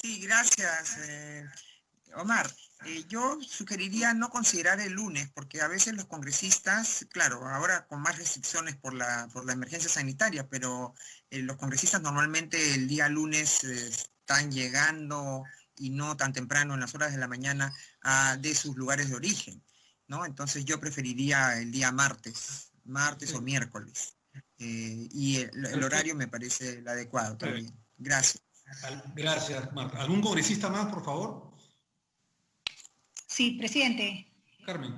Sí, gracias, Omar. Yo sugeriría no considerar el lunes, porque a veces los congresistas, claro, ahora con más restricciones por la emergencia sanitaria, pero los congresistas normalmente el día lunes están llegando y no tan temprano en las horas de la mañana de sus lugares de origen, ¿no? Entonces yo preferiría el día martes o miércoles. Y el horario me parece el adecuado también. Gracias. Gracias, Marta. ¿Algún congresista más, por favor? Sí, presidente. Carmen.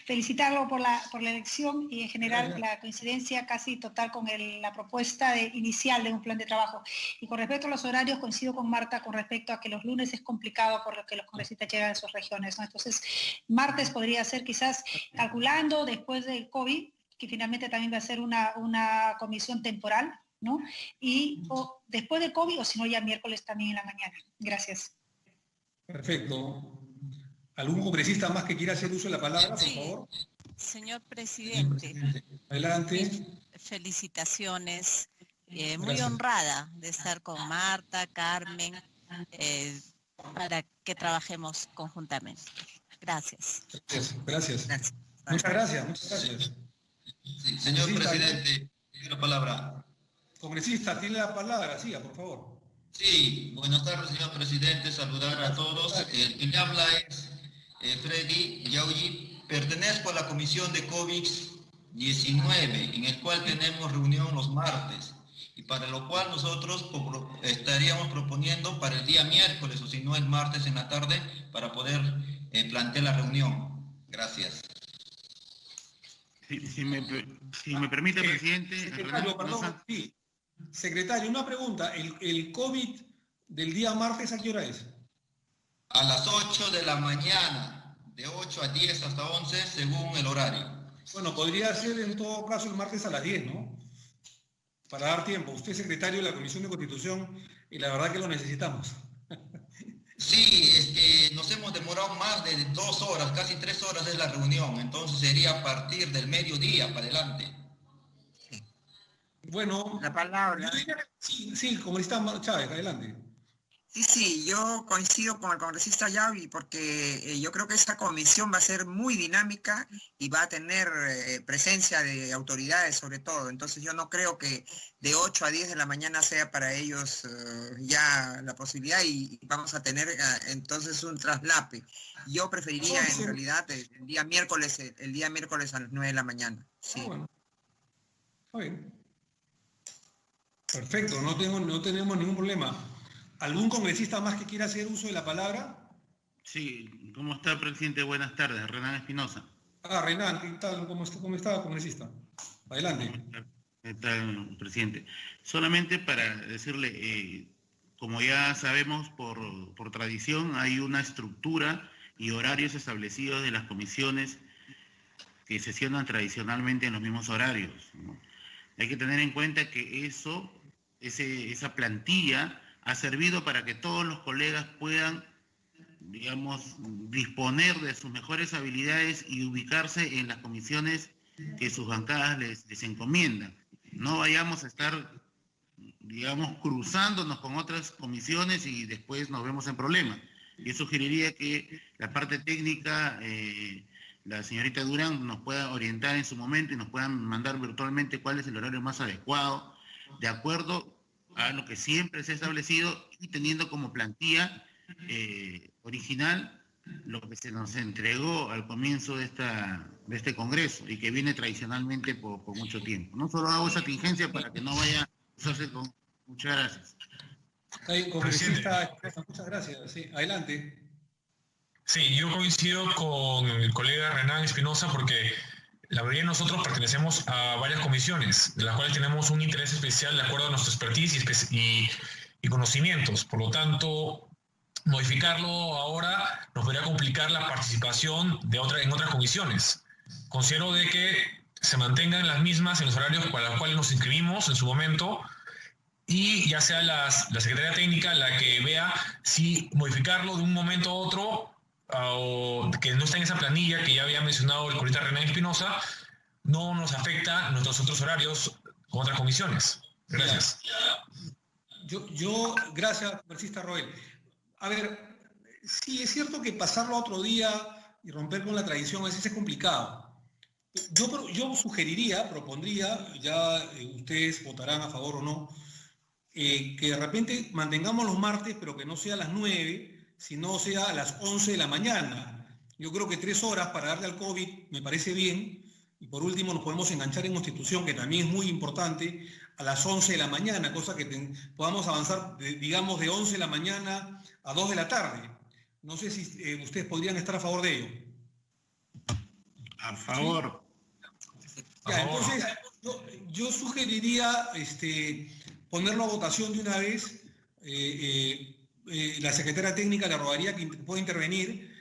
Felicitarlo por la elección y en general la coincidencia casi total con la propuesta inicial de un plan de trabajo. Y con respecto a los horarios, coincido con Marta con respecto a que los lunes es complicado por lo que los congresistas llegan a sus regiones, ¿no? Entonces, martes podría ser quizás calculando después del COVID, que finalmente también va a ser una comisión temporal, ¿no? O después del COVID, o si no, ya miércoles también en la mañana. Gracias. Perfecto. ¿Algún congresista más que quiera hacer uso de la palabra, por favor? Señor presidente. Adelante. Felicitaciones. Muy honrada de estar con Marta, Carmen, para que trabajemos conjuntamente. Gracias. Gracias. Muchas gracias. Sí, señor presidente, tiene la palabra. Congresista, tiene la palabra, siga, por favor. Sí, buenas tardes, señor presidente, saludar a todos. El que me habla es Freddy Yauyi. Pertenezco a la comisión de COVID-19, en el cual tenemos reunión los martes, y para lo cual nosotros estaríamos proponiendo para el día miércoles, o si no el martes en la tarde, para poder plantear la reunión. Gracias. Si me permite, presidente. Secretario, perdón, sí. Secretario, una pregunta. ¿El COVID del día martes a qué hora es? A las 8 de la mañana, de 8 a 10 hasta 11, según el horario. Bueno, podría ser en todo caso el martes a las 10, ¿no? Para dar tiempo. Usted es secretario de la Comisión de Constitución y la verdad que lo necesitamos. Sí, es que nos hemos demorado más de 2 horas, casi 3 horas de la reunión, entonces sería a partir del mediodía para adelante. Bueno, la palabra. Sí, congresista Chávez, adelante. Sí, yo coincido con el congresista Yavi porque yo creo que esa comisión va a ser muy dinámica y va a tener presencia de autoridades sobre todo. Entonces yo no creo que de 8 a 10 de la mañana sea para ellos ya la posibilidad y vamos a tener entonces un traslape. Yo preferiría en realidad el día miércoles a las 9 de la mañana. Sí. Bueno. Está bien. Perfecto, no tenemos ningún problema. ¿Algún congresista más que quiera hacer uso de la palabra? Sí, ¿cómo está, presidente? Buenas tardes, Renan Espinosa. Renan, ¿qué tal? ¿Cómo está, congresista? Adelante. ¿Qué tal, presidente? Solamente para decirle, como ya sabemos por tradición, hay una estructura y horarios establecidos de las comisiones que sesionan tradicionalmente en los mismos horarios, ¿no? Hay que tener en cuenta que esa plantilla ha servido para que todos los colegas puedan, digamos, disponer de sus mejores habilidades y ubicarse en las comisiones que sus bancadas les encomiendan. No vayamos a estar, digamos, cruzándonos con otras comisiones y después nos vemos en problemas. Yo sugeriría que la parte técnica, la señorita Durán nos pueda orientar en su momento y nos puedan mandar virtualmente cuál es el horario más adecuado, de acuerdo a lo que siempre se ha establecido y teniendo como plantilla original lo que se nos entregó al comienzo de este Congreso y que viene tradicionalmente por mucho tiempo. No solo hago esa tingencia para que no vaya a usarse con... Muchas gracias. Congresista, muchas gracias. Sí, adelante. Sí, yo coincido con el colega Renan Espinosa porque la mayoría de nosotros pertenecemos a varias comisiones, de las cuales tenemos un interés especial de acuerdo a nuestra expertise y conocimientos. Por lo tanto, modificarlo ahora nos podría complicar la participación en otras comisiones. Considero de que se mantengan las mismas en los horarios para los cuales nos inscribimos en su momento y ya sea la Secretaría Técnica la que vea si modificarlo de un momento a otro o que no está en esa planilla que ya había mencionado el colega Renan Espinosa, no nos afecta nuestros otros horarios con otras comisiones. Gracias. Gracias, congresista Roel. A ver, sí, es cierto que pasarlo a otro día y romper con la tradición a veces es complicado. Yo propondría, ya ustedes votarán a favor o no, que de repente mantengamos los martes, pero que no sea a las 9, sino sea a las 11 de la mañana. Yo creo que 3 horas para darle al COVID me parece bien. Y por último nos podemos enganchar en Constitución, que también es muy importante, a las 11 de la mañana, cosa que podamos avanzar, digamos, de 11 de la mañana a 2 de la tarde. No sé si ustedes podrían estar a favor de ello. A favor. ¿Sí? Ya, entonces, yo sugeriría ponerlo a votación de una vez. La secretaria técnica le rogaría que pueda intervenir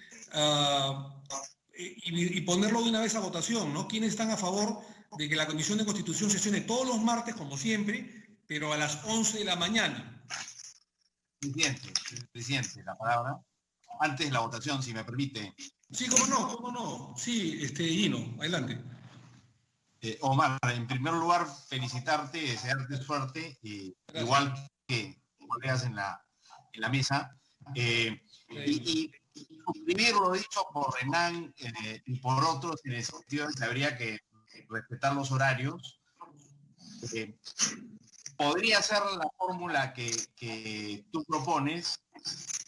y ponerlo de una vez a votación, ¿no? ¿Quiénes están a favor de que la Comisión de Constitución sesione todos los martes, como siempre, pero a las 11 de la mañana? Presidente, la palabra. Antes de la votación, si me permite. Sí, cómo no. Sí, Gino, adelante. Omar, en primer lugar, felicitarte, desearte suerte, igual que colegas en la mesa, y suscribir lo dicho por Renan y por otros en el sentido de que habría que respetar los horarios. Podría ser la fórmula que tú propones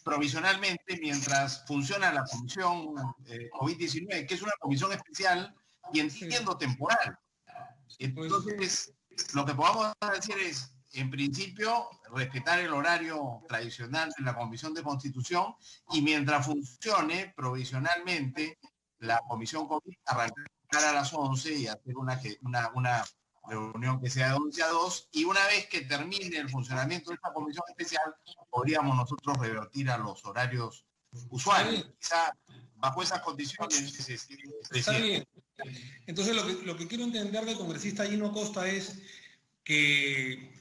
provisionalmente mientras funciona la comisión COVID-19, que es una comisión especial y entiendo temporal. Entonces, lo que podamos decir es, en principio, respetar el horario tradicional de la Comisión de Constitución y mientras funcione provisionalmente la Comisión COVID, arrancar a las 11 y hacer una reunión que sea de 11 a 2, y una vez que termine el funcionamiento de esta comisión especial, podríamos nosotros revertir a los horarios usuales. Quizá bajo esas condiciones. Está bien. Entonces lo que quiero entender del congresista Gino Costa es que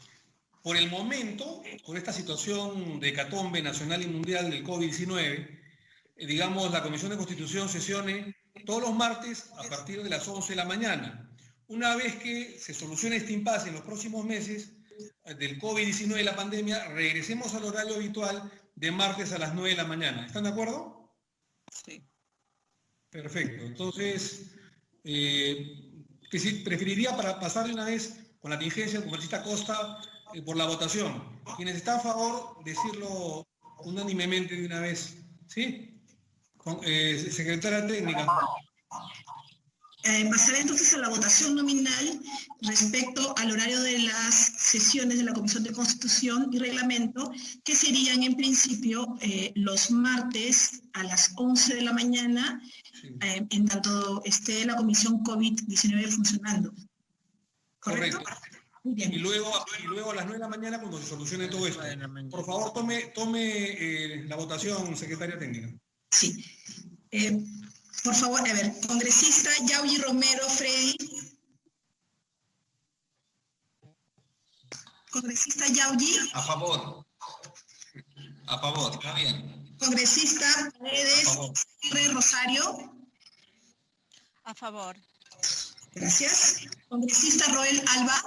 por el momento, con esta situación de hecatombe nacional y mundial del COVID-19, digamos, la Comisión de Constitución sesione todos los martes a partir de las 11 de la mañana. Una vez que se solucione este impasse en los próximos meses del COVID-19 y la pandemia, regresemos al horario habitual de martes a las 9 de la mañana. ¿Están de acuerdo? Sí. Perfecto. Entonces, preferiría para pasar de una vez con la tingencia del congresista Costa por la votación. Quienes están a favor, decirlo unánimemente de una vez. ¿Sí? Secretaria técnica. Pasaré entonces a la votación nominal respecto al horario de las sesiones de la Comisión de Constitución y Reglamento, que serían en principio los martes a las 11 de la mañana, en tanto esté la Comisión COVID-19 funcionando. ¿Correcto? Muy bien. Y luego a las 9 de la mañana cuando se solucione todo esto. Por favor, tome la votación, secretaria técnica. Sí. Por favor, a ver, congresista Yaui Romero Frey. Congresista Yaui. A favor, está bien. Congresista Paredes Rosario. A favor. Gracias. Congresista Roel Alba.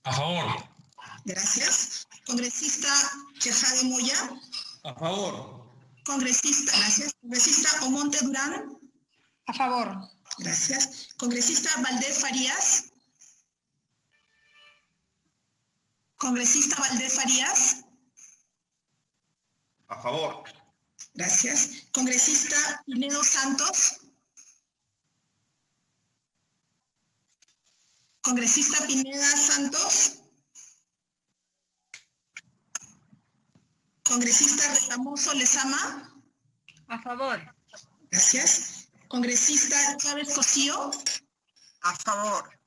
A favor. Gracias. Congresista Tejada Moya. A favor. Gracias. Congresista Omonte Durán. A favor. Gracias. Congresista Valdés Farías. Congresista Valdés Farías. A favor. Gracias. Congresista Pinedo Santos. Congresista Pineda Santos. Congresista Retamoso Lezama. A favor. Gracias. Congresista Chávez Cosío. A favor.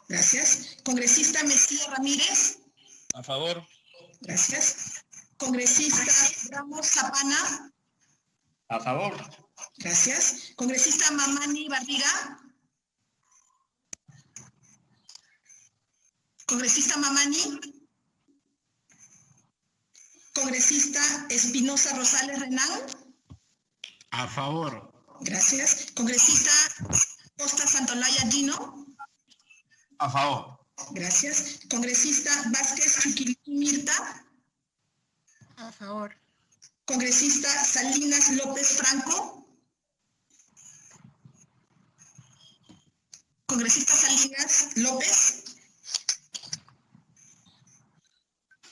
Gracias. Congresista Mesía Ramírez. A favor. Gracias. Congresista Ramos Zapana. A favor. Gracias. Congresista Mamani Barriga. Congresista Mamani. Congresista Espinosa Rosales Renán. A favor. Gracias. Congresista Costa Santolaya Gino. A favor. Gracias. Congresista Vázquez Chuquilín Mirta. A favor. Congresista Salinas López Franco. Congresista Salinas López.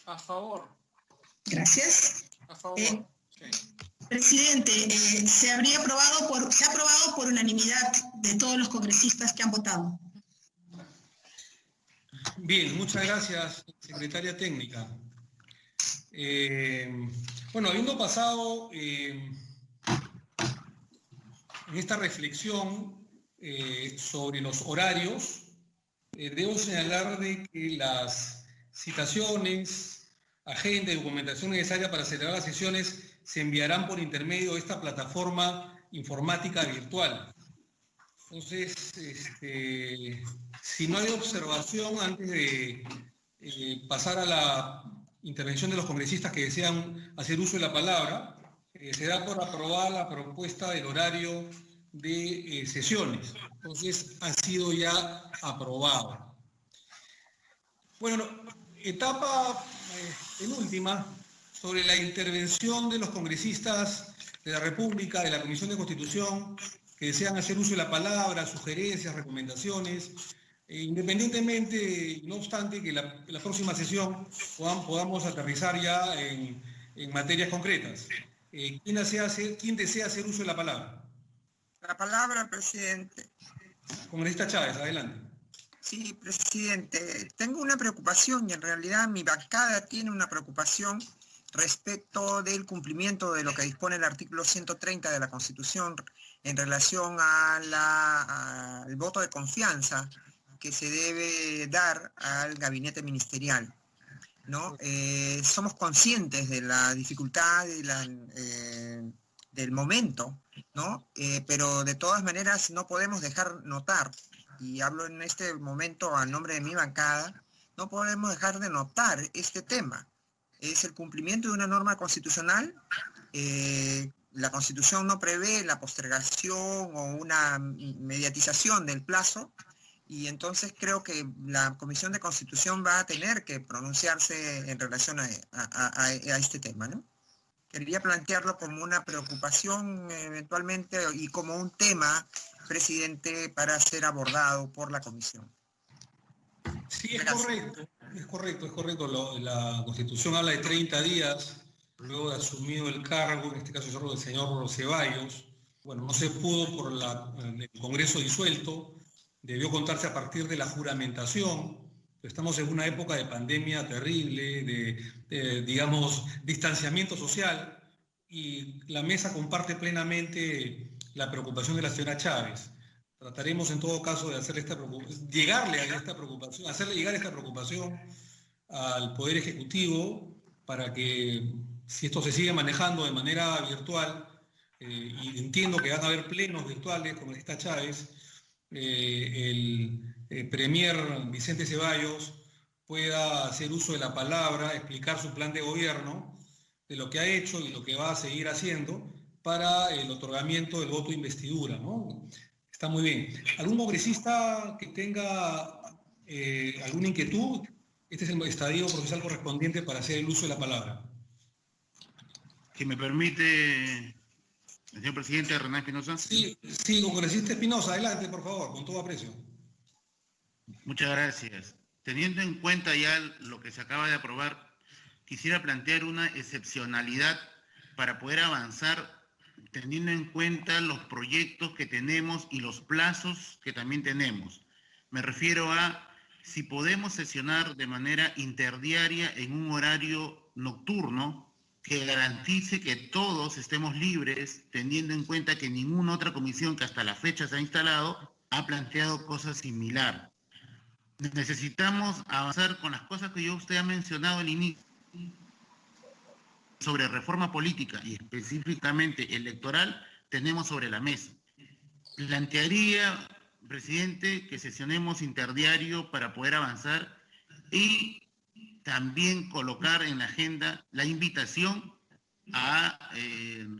A favor. Gracias. A favor. Presidente, se ha aprobado por unanimidad de todos los congresistas que han votado. Bien, muchas gracias, secretaria técnica. Bueno, habiendo pasado en esta reflexión sobre los horarios, debo señalar de que las citaciones, agenda y documentación necesaria para celebrar las sesiones se enviarán por intermedio de esta plataforma informática virtual. Entonces, si no hay observación, antes de pasar a la intervención de los congresistas que desean hacer uso de la palabra, se da por aprobada la propuesta del horario de sesiones. Entonces, ha sido ya aprobado. Bueno, etapa penúltima, sobre la intervención de los congresistas de la República, de la Comisión de Constitución, que desean hacer uso de la palabra, sugerencias, recomendaciones, independientemente, no obstante, que la próxima sesión podamos aterrizar ya en materias concretas. ¿Quién desea hacer uso de la palabra? La palabra, presidente. Congresista Chávez, adelante. Sí, presidente. Tengo una preocupación y en realidad mi bancada tiene una preocupación respecto del cumplimiento de lo que dispone el artículo 130 de la Constitución en relación al voto de confianza que se debe dar al gabinete ministerial, ¿no? Somos conscientes de la dificultad del momento, ¿no? Pero de todas maneras no podemos dejar notar, y hablo en este momento a nombre de mi bancada, no podemos dejar de notar este tema. Es el cumplimiento de una norma constitucional. La Constitución no prevé la postergación o una mediatización del plazo, y entonces creo que la Comisión de Constitución va a tener que pronunciarse en relación a este tema, ¿no? Quería plantearlo como una preocupación eventualmente y como un tema, presidente, para ser abordado por la Comisión. Sí, es correcto. La Constitución habla de 30 días, luego de asumido el cargo, en este caso el señor Ceballos. Bueno, no se pudo por el Congreso disuelto, debió contarse a partir de la juramentación. Estamos en una época de pandemia terrible, de digamos, distanciamiento social, y la mesa comparte plenamente la preocupación de la señora Chávez. Trataremos en todo caso de hacerle llegarle a esta preocupación, hacerle llegar esta preocupación al Poder Ejecutivo para que, si esto se sigue manejando de manera virtual, y entiendo que van a haber plenos virtuales, como está Chávez, el Premier Vicente Ceballos pueda hacer uso de la palabra, explicar su plan de gobierno, de lo que ha hecho y lo que va a seguir haciendo para el otorgamiento del voto de investidura, ¿no? Está muy bien. ¿Algún congresista que tenga alguna inquietud? Este es el estadio procesal correspondiente para hacer el uso de la palabra. Si me permite, señor presidente, Renan Espinosa. Sí, congresista Espinosa, adelante, por favor, con todo aprecio. Muchas gracias. Teniendo en cuenta ya lo que se acaba de aprobar, quisiera plantear una excepcionalidad para poder avanzar, teniendo en cuenta los proyectos que tenemos y los plazos que también tenemos. Me refiero a si podemos sesionar de manera interdiaria en un horario nocturno que garantice que todos estemos libres, teniendo en cuenta que ninguna otra comisión que hasta la fecha se ha instalado ha planteado cosas similares. Necesitamos avanzar con las cosas que usted ha mencionado al inicio sobre reforma política y específicamente electoral, tenemos sobre la mesa. Plantearía, presidente, que sesionemos interdiario para poder avanzar y también colocar en la agenda la invitación a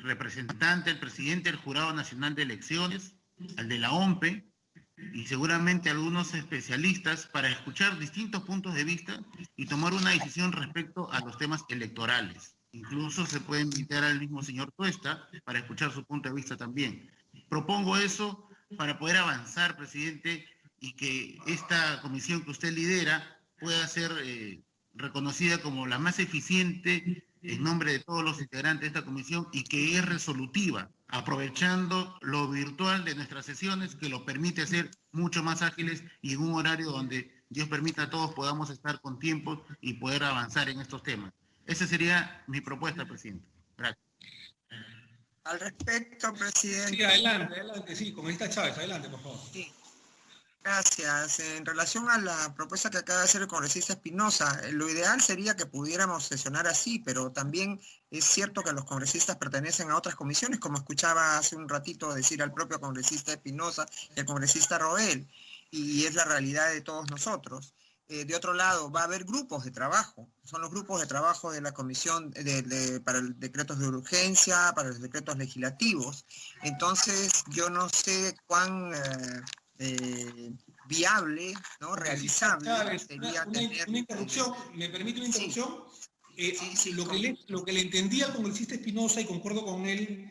representante, al presidente del Jurado Nacional de Elecciones, al de la OMPE, y seguramente algunos especialistas para escuchar distintos puntos de vista y tomar una decisión respecto a los temas electorales. Incluso se puede invitar al mismo señor Tuesta para escuchar su punto de vista también. Propongo eso para poder avanzar, presidente, y que esta comisión que usted lidera pueda ser reconocida como la más eficiente en nombre de todos los integrantes de esta comisión y que es resolutiva, aprovechando lo virtual de nuestras sesiones que lo permite hacer mucho más ágiles y en un horario donde Dios permita a todos podamos estar con tiempo y poder avanzar en estos temas. Esa sería mi propuesta, presidente. Gracias. Al respecto, presidente. Sí, adelante, sí, congresista Chávez, adelante, por favor. Sí. Gracias. En relación a la propuesta que acaba de hacer el congresista Espinosa, lo ideal sería que pudiéramos sesionar así, pero también es cierto que los congresistas pertenecen a otras comisiones, como escuchaba hace un ratito decir al propio congresista Espinosa y al congresista Roel, y es la realidad de todos nosotros. De otro lado, va a haber grupos de trabajo, son los grupos de trabajo de la comisión para los decretos de urgencia, para los decretos legislativos. Entonces, yo no sé cuán viable, ¿no? Realizable sería tener... Una interrupción, ¿me permite una interrupción? Sí, lo que le entendía al congresista Espinosa, y concuerdo con él,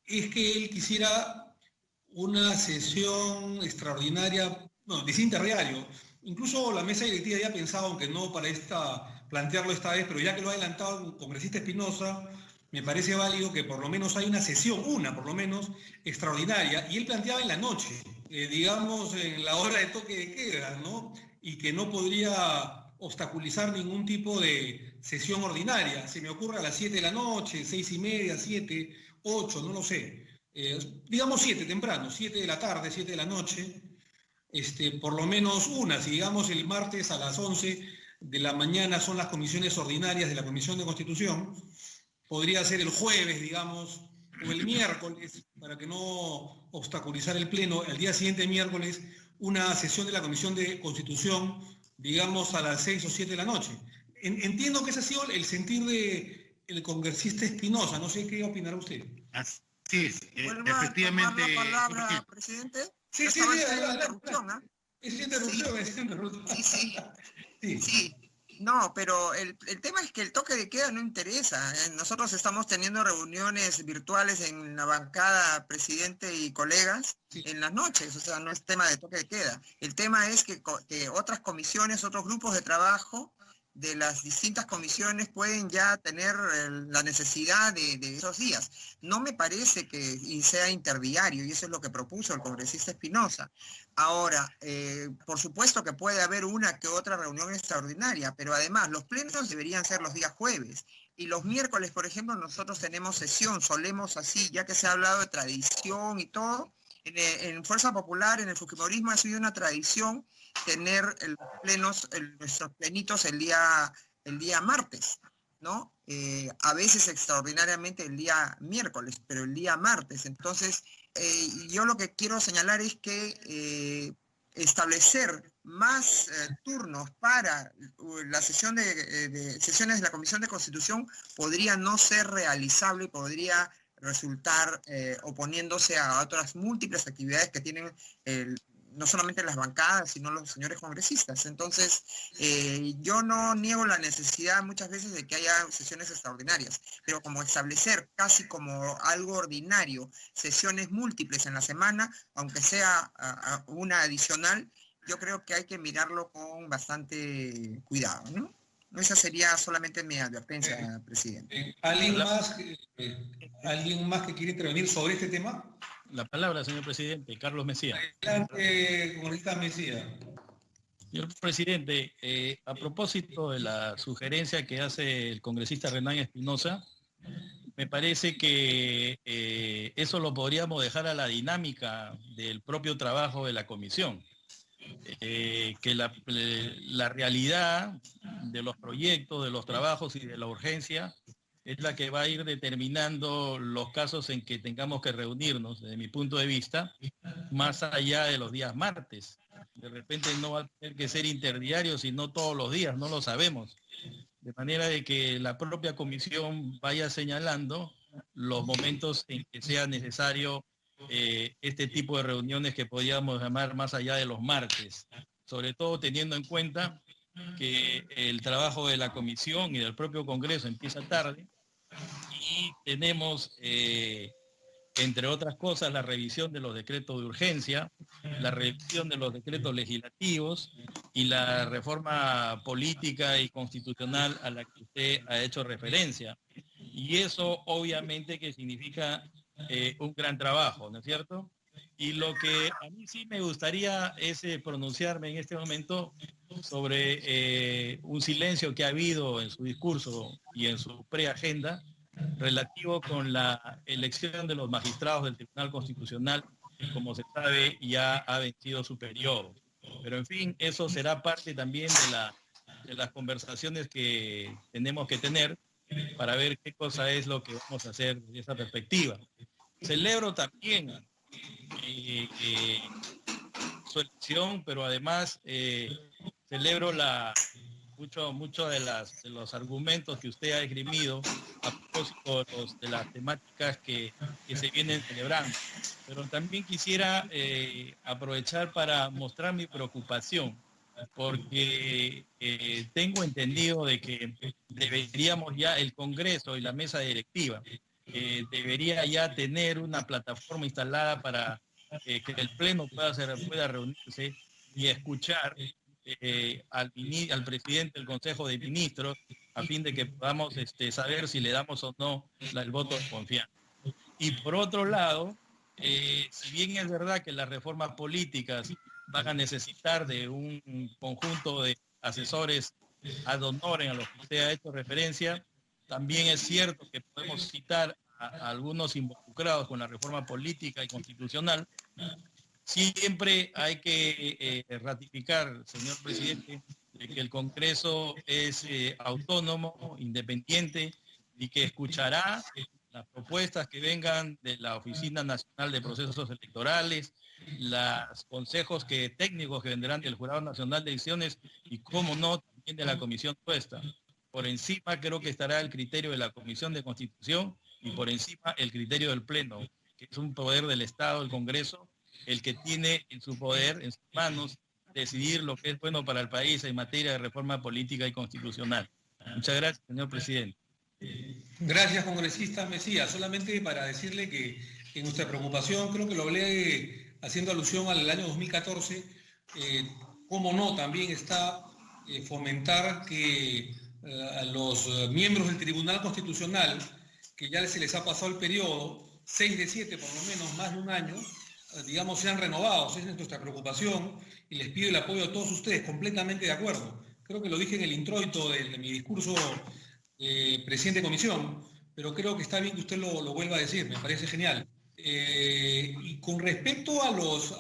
es que él quisiera una sesión extraordinaria, no, de interdiario. Incluso la mesa directiva ya ha pensado, aunque no para plantearlo esta vez, pero ya que lo ha adelantado el congresista Espinosa, me parece válido que por lo menos hay una sesión, por lo menos, extraordinaria, y él planteaba en la noche, digamos en la hora de toque de queda, ¿no? Y que no podría obstaculizar ningún tipo de sesión ordinaria. Se me ocurre a las 7 de la noche, 6:30, 7, 8, no lo sé. Digamos 7, temprano, 7 de la tarde, 7 de la noche. Por lo menos una, si digamos el martes a las 11 de la mañana son las comisiones ordinarias de la Comisión de Constitución, podría ser el jueves, digamos, o el miércoles, para que no obstaculizar el pleno, el día siguiente, miércoles, una sesión de la Comisión de Constitución, digamos a las 6 o 7 de la noche. Entiendo que ese ha sido el sentir del congresista Espinosa, no sé qué opinará usted. Así es, efectivamente. ¿Tomar la palabra, presidente? Sí, Sí. No, pero el tema es que el toque de queda no interesa. Nosotros estamos teniendo reuniones virtuales en la bancada, presidente y colegas, en las noches, o sea, no es tema de toque de queda. El tema es que otras comisiones, otros grupos de trabajo de las distintas comisiones pueden ya tener la necesidad de esos días. No me parece que sea interdiario, y eso es lo que propuso el congresista Espinosa. Ahora, por supuesto que puede haber una que otra reunión extraordinaria, pero además los plenos deberían ser los días jueves. Y los miércoles, por ejemplo, nosotros tenemos sesión, solemos así, ya que se ha hablado de tradición y todo. En Fuerza Popular, en el fujimorismo, ha sido una tradición tener nuestros plenitos el día martes, ¿no? A veces extraordinariamente el día miércoles, pero el día martes. Entonces, yo lo que quiero señalar es que establecer más turnos para la sesión sesiones de la Comisión de Constitución podría no ser realizable, podría resultar oponiéndose a otras múltiples actividades que tienen no solamente las bancadas, sino los señores congresistas. Entonces, yo no niego la necesidad muchas veces de que haya sesiones extraordinarias, pero como establecer casi como algo ordinario sesiones múltiples en la semana, aunque sea una adicional, yo creo que hay que mirarlo con bastante cuidado, ¿no? Esa sería solamente mi advertencia, presidente. ¿Alguien más que quiere intervenir sobre este tema? La palabra, señor presidente. Carlos Mesía. Adelante, congresista Mesía. Señor presidente, a propósito de la sugerencia que hace el congresista Renán Espinosa, me parece que eso lo podríamos dejar a la dinámica del propio trabajo de la comisión. Que la realidad de los proyectos, de los trabajos y de la urgencia es la que va a ir determinando los casos en que tengamos que reunirnos, desde mi punto de vista, más allá de los días martes. De repente no va a tener que ser interdiario, sino todos los días, no lo sabemos. De manera de que la propia comisión vaya señalando los momentos en que sea necesario este tipo de reuniones que podríamos llamar más allá de los martes, sobre todo teniendo en cuenta que el trabajo de la comisión y del propio Congreso empieza tarde y tenemos, entre otras cosas, la revisión de los decretos de urgencia, la revisión de los decretos legislativos y la reforma política y constitucional a la que usted ha hecho referencia. Y eso obviamente que significa un gran trabajo, ¿no es cierto? Y lo que a mí sí me gustaría es pronunciarme en este momento sobre un silencio que ha habido en su discurso y en su preagenda relativo con la elección de los magistrados del Tribunal Constitucional, que como se sabe ya ha vencido su periodo. Pero en fin, eso será parte también de las conversaciones que tenemos que tener para ver qué cosa es lo que vamos a hacer desde esa perspectiva. Celebro también su elección, pero además celebro mucho de los argumentos que usted ha esgrimido a propósito de las temáticas que se vienen celebrando. Pero también quisiera aprovechar para mostrar mi preocupación, porque tengo entendido de que deberíamos ya, el Congreso y la mesa directiva, debería ya tener una plataforma instalada para que el Pleno pueda reunirse y escuchar al presidente del Consejo de Ministros a fin de que podamos saber si le damos o no el voto de confianza. Y por otro lado, si bien es verdad que las reformas políticas van a necesitar de un conjunto de asesores ad honorem a los que usted ha hecho referencia, también es cierto que podemos citar a algunos involucrados con la reforma política y constitucional. Siempre hay que ratificar, señor presidente, de que el Congreso es autónomo, independiente y que escuchará las propuestas que vengan de la Oficina Nacional de Procesos Electorales, los consejos técnicos que vendrán del Jurado Nacional de Elecciones y, cómo no, también de la Comisión Puesta. Por encima creo que estará el criterio de la Comisión de Constitución y por encima el criterio del Pleno, que es un poder del Estado, el Congreso, el que tiene en su poder, en sus manos, decidir lo que es bueno para el país en materia de reforma política y constitucional. Muchas gracias, señor presidente. Gracias, congresista Mesías. Solamente para decirle que en nuestra preocupación, creo que lo hablé haciendo alusión al año 2014, cómo no, también está fomentar que a los miembros del Tribunal Constitucional, que ya se les ha pasado el periodo, 6 de 7 por lo menos, más de un año, digamos, sean renovados. Esa es nuestra preocupación y les pido el apoyo a todos ustedes, completamente de acuerdo. Creo que lo dije en el introito de mi discurso presidente de comisión, pero creo que está bien que usted lo vuelva a decir, me parece genial. Y con respecto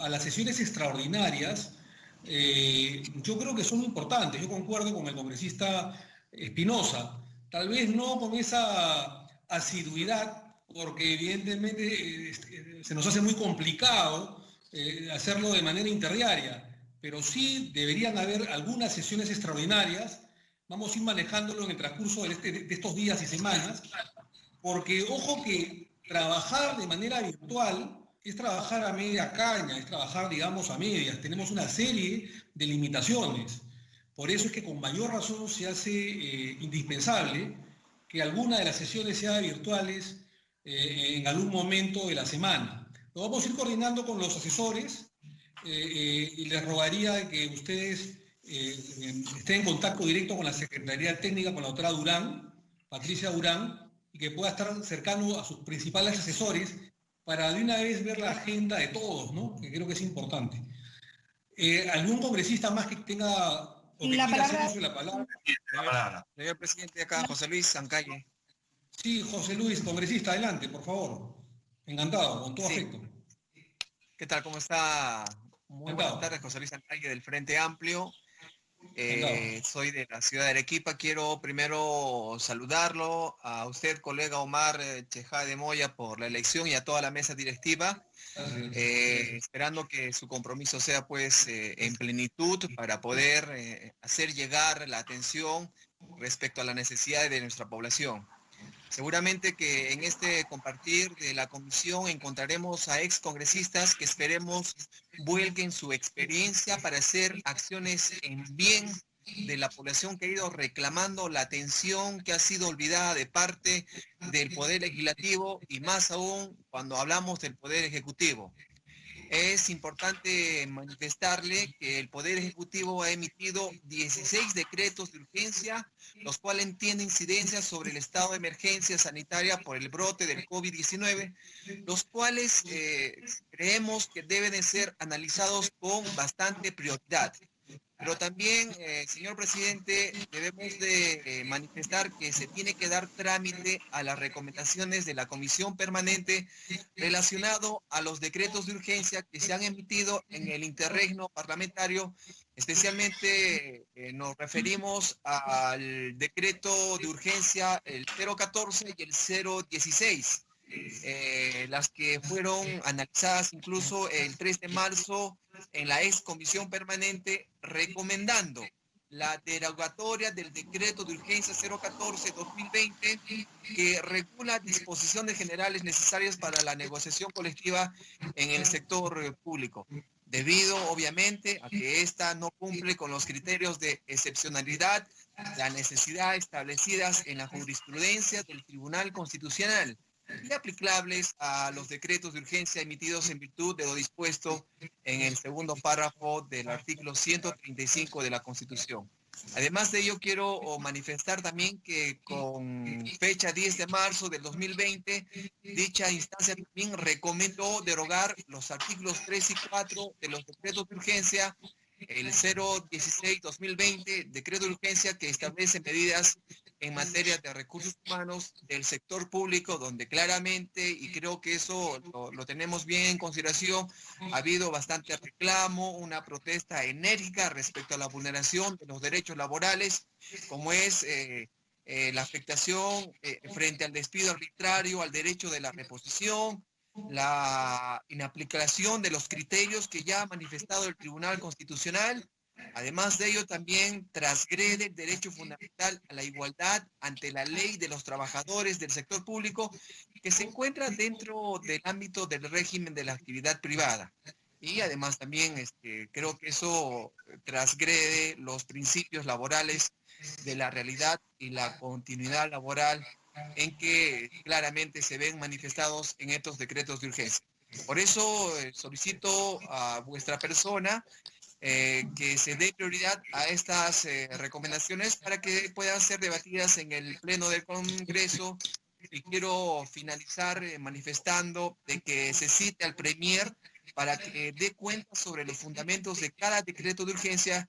a las sesiones extraordinarias, yo creo que son importantes. Yo concuerdo con el congresista Espinosa, tal vez no con esa asiduidad, porque evidentemente se nos hace muy complicado hacerlo de manera interdiaria, pero sí deberían haber algunas sesiones extraordinarias. Vamos a ir manejándolo en el transcurso de estos días y semanas, porque ojo que trabajar de manera virtual es trabajar a media caña, es trabajar, digamos, a medias. Tenemos una serie de limitaciones. Por eso es que con mayor razón se hace indispensable que alguna de las sesiones sean virtuales en algún momento de la semana. Lo vamos a ir coordinando con los asesores y les rogaría que ustedes estén en contacto directo con la Secretaría Técnica, con la doctora Durán, Patricia Durán, y que pueda estar cercano a sus principales asesores para de una vez ver la agenda de todos, ¿no? Que creo que es importante. ¿Algún congresista más que tenga o que quiera hacer uso de la palabra? Señor presidente, acá José Luis Sancalle. Sí, José Luis, congresista, adelante, por favor. Encantado, con todo afecto. ¿Qué tal? ¿Cómo está? Muy buenas tardes, José Luis Sancalle del Frente Amplio. Soy de la ciudad de Arequipa. Quiero primero saludarlo a usted, colega Omar Chejá de Moya, por la elección y a toda la mesa directiva, esperando que su compromiso sea pues en plenitud para poder hacer llegar la atención respecto a las necesidades de nuestra población. Seguramente que en este compartir de la comisión encontraremos a excongresistas que esperemos vuelquen su experiencia para hacer acciones en bien de la población que ha ido reclamando la atención que ha sido olvidada de parte del Poder Legislativo y más aún cuando hablamos del Poder Ejecutivo. Es importante manifestarle que el Poder Ejecutivo ha emitido 16 decretos de urgencia, los cuales tienen incidencia sobre el estado de emergencia sanitaria por el brote del COVID-19, los cuales creemos que deben de ser analizados con bastante prioridad. Pero también, señor presidente, debemos de manifestar que se tiene que dar trámite a las recomendaciones de la Comisión Permanente relacionado a los decretos de urgencia que se han emitido en el interregno parlamentario. Especialmente nos referimos al decreto de urgencia el 014 y el 016. Las que fueron analizadas incluso el 3 de marzo en la ex comisión permanente, recomendando la derogatoria del decreto de urgencia 014-2020 que regula disposiciones generales necesarias para la negociación colectiva en el sector público, debido obviamente a que ésta no cumple con los criterios de excepcionalidad, la necesidad establecidas en la jurisprudencia del Tribunal Constitucional y aplicables a los decretos de urgencia emitidos en virtud de lo dispuesto en el segundo párrafo del artículo 135 de la Constitución. Además de ello, quiero manifestar también que con fecha 10 de marzo del 2020, dicha instancia también recomendó derogar los artículos 3 y 4 de los decretos de urgencia, el 016-2020, decreto de urgencia que establece medidas en materia de recursos humanos del sector público, donde claramente, y creo que eso lo tenemos bien en consideración, ha habido bastante reclamo, una protesta enérgica respecto a la vulneración de los derechos laborales, como es la afectación frente al despido arbitrario, al derecho de la reposición, la inaplicación de los criterios que ya ha manifestado el Tribunal Constitucional. Además de ello, también transgrede el derecho fundamental a la igualdad ante la ley de los trabajadores del sector público que se encuentra dentro del ámbito del régimen de la actividad privada. Y además también creo que eso transgrede los principios laborales de la realidad y la continuidad laboral en que claramente se ven manifestados en estos decretos de urgencia. Por eso solicito a vuestra persona que se dé prioridad a estas recomendaciones para que puedan ser debatidas en el Pleno del Congreso. Y quiero finalizar manifestando de que se cite al Premier para que dé cuenta sobre los fundamentos de cada decreto de urgencia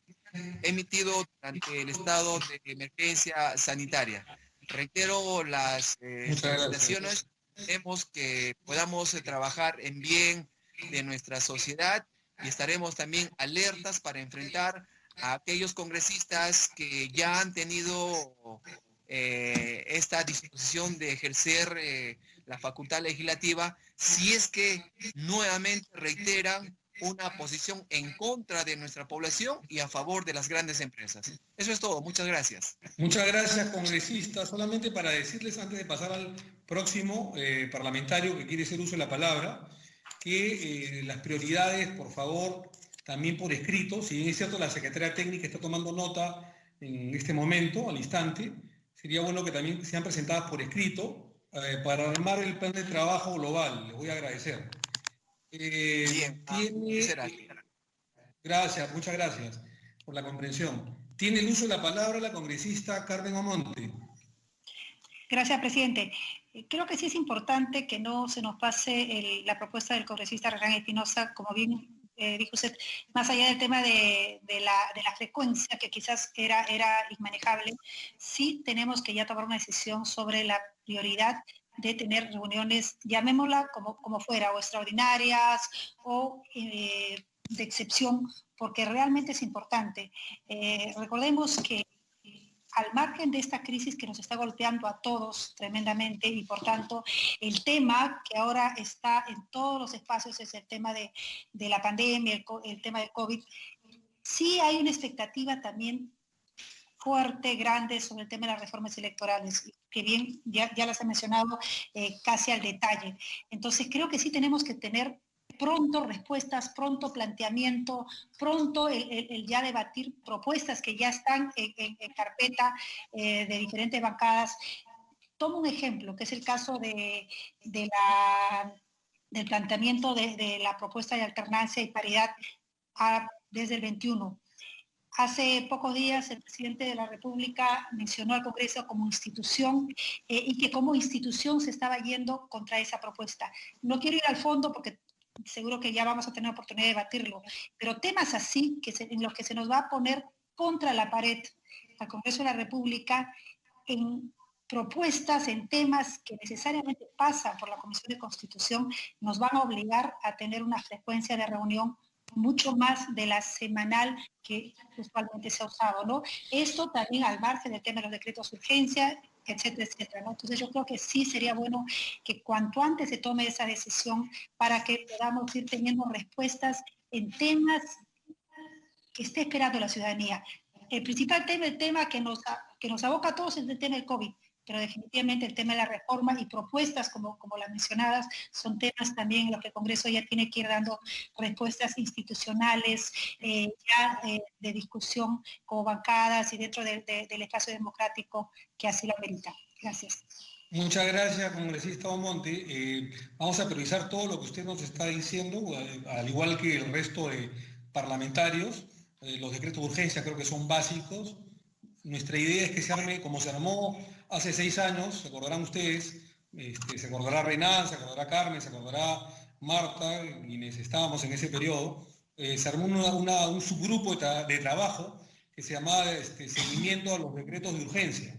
emitido durante el estado de emergencia sanitaria. Reitero las recomendaciones, queremos que podamos trabajar en bien de nuestra sociedad y estaremos también alertas para enfrentar a aquellos congresistas que ya han tenido esta disposición de ejercer la facultad legislativa, si es que nuevamente reiteran una posición en contra de nuestra población y a favor de las grandes empresas. Eso es todo. Muchas gracias. Muchas gracias, congresista. Solamente para decirles, antes de pasar al próximo parlamentario que quiere hacer uso de la palabra, que las prioridades, por favor, también por escrito. Si bien es cierto, la Secretaría Técnica está tomando nota en este momento, al instante, sería bueno que también sean presentadas por escrito para armar el plan de trabajo global. Les voy a agradecer. Gracias, muchas gracias por la comprensión. Tiene el uso de la palabra la congresista Carmen Omonte. Gracias, presidente. Creo que sí es importante que no se nos pase la propuesta del congresista Renán Espinosa, como bien dijo usted, más allá del tema de la frecuencia, que quizás era inmanejable, sí tenemos que ya tomar una decisión sobre la prioridad de tener reuniones, llamémosla como fuera, o extraordinarias o de excepción, porque realmente es importante. Recordemos que al margen de esta crisis que nos está golpeando a todos tremendamente y por tanto el tema que ahora está en todos los espacios es el tema de la pandemia, el tema del COVID, sí hay una expectativa también fuerte, grande sobre el tema de las reformas electorales, que bien ya las he mencionado casi al detalle. Entonces creo que sí tenemos que tener pronto respuestas, pronto planteamiento, pronto el ya debatir propuestas que ya están en carpeta de diferentes bancadas. Tomo un ejemplo, que es el caso del planteamiento de la propuesta de alternancia y paridad desde el 21. Hace pocos días el presidente de la República mencionó al Congreso como institución y que como institución se estaba yendo contra esa propuesta. No quiero ir al fondo porque seguro que ya vamos a tener oportunidad de debatirlo, pero temas así en los que se nos va a poner contra la pared al Congreso de la República en propuestas, en temas que necesariamente pasan por la Comisión de Constitución, nos van a obligar a tener una frecuencia de reunión mucho más de la semanal que usualmente se ha usado, ¿no? Esto también al margen del tema de los decretos de urgencia, etcétera, etcétera, ¿no? Entonces yo creo que sí sería bueno que cuanto antes se tome esa decisión para que podamos ir teniendo respuestas en temas que esté esperando la ciudadanía. El principal tema, el tema que nos aboca a todos es el tema del COVID, pero definitivamente el tema de la reforma y propuestas como las mencionadas son temas también en los que el Congreso ya tiene que ir dando respuestas institucionales, de discusión como bancadas y dentro del espacio democrático que así lo amerita. Gracias. Muchas gracias, congresista Omonte. Vamos a priorizar todo lo que usted nos está diciendo, al igual que el resto de parlamentarios. Los decretos de urgencia creo que son básicos. Nuestra idea es que se arme como se armó hace 6 años, se acordarán ustedes, se acordará Renan, se acordará Carmen, se acordará Marta, quienes estábamos en ese periodo. Se armó un subgrupo de trabajo que se llamaba Seguimiento a los Decretos de Urgencia.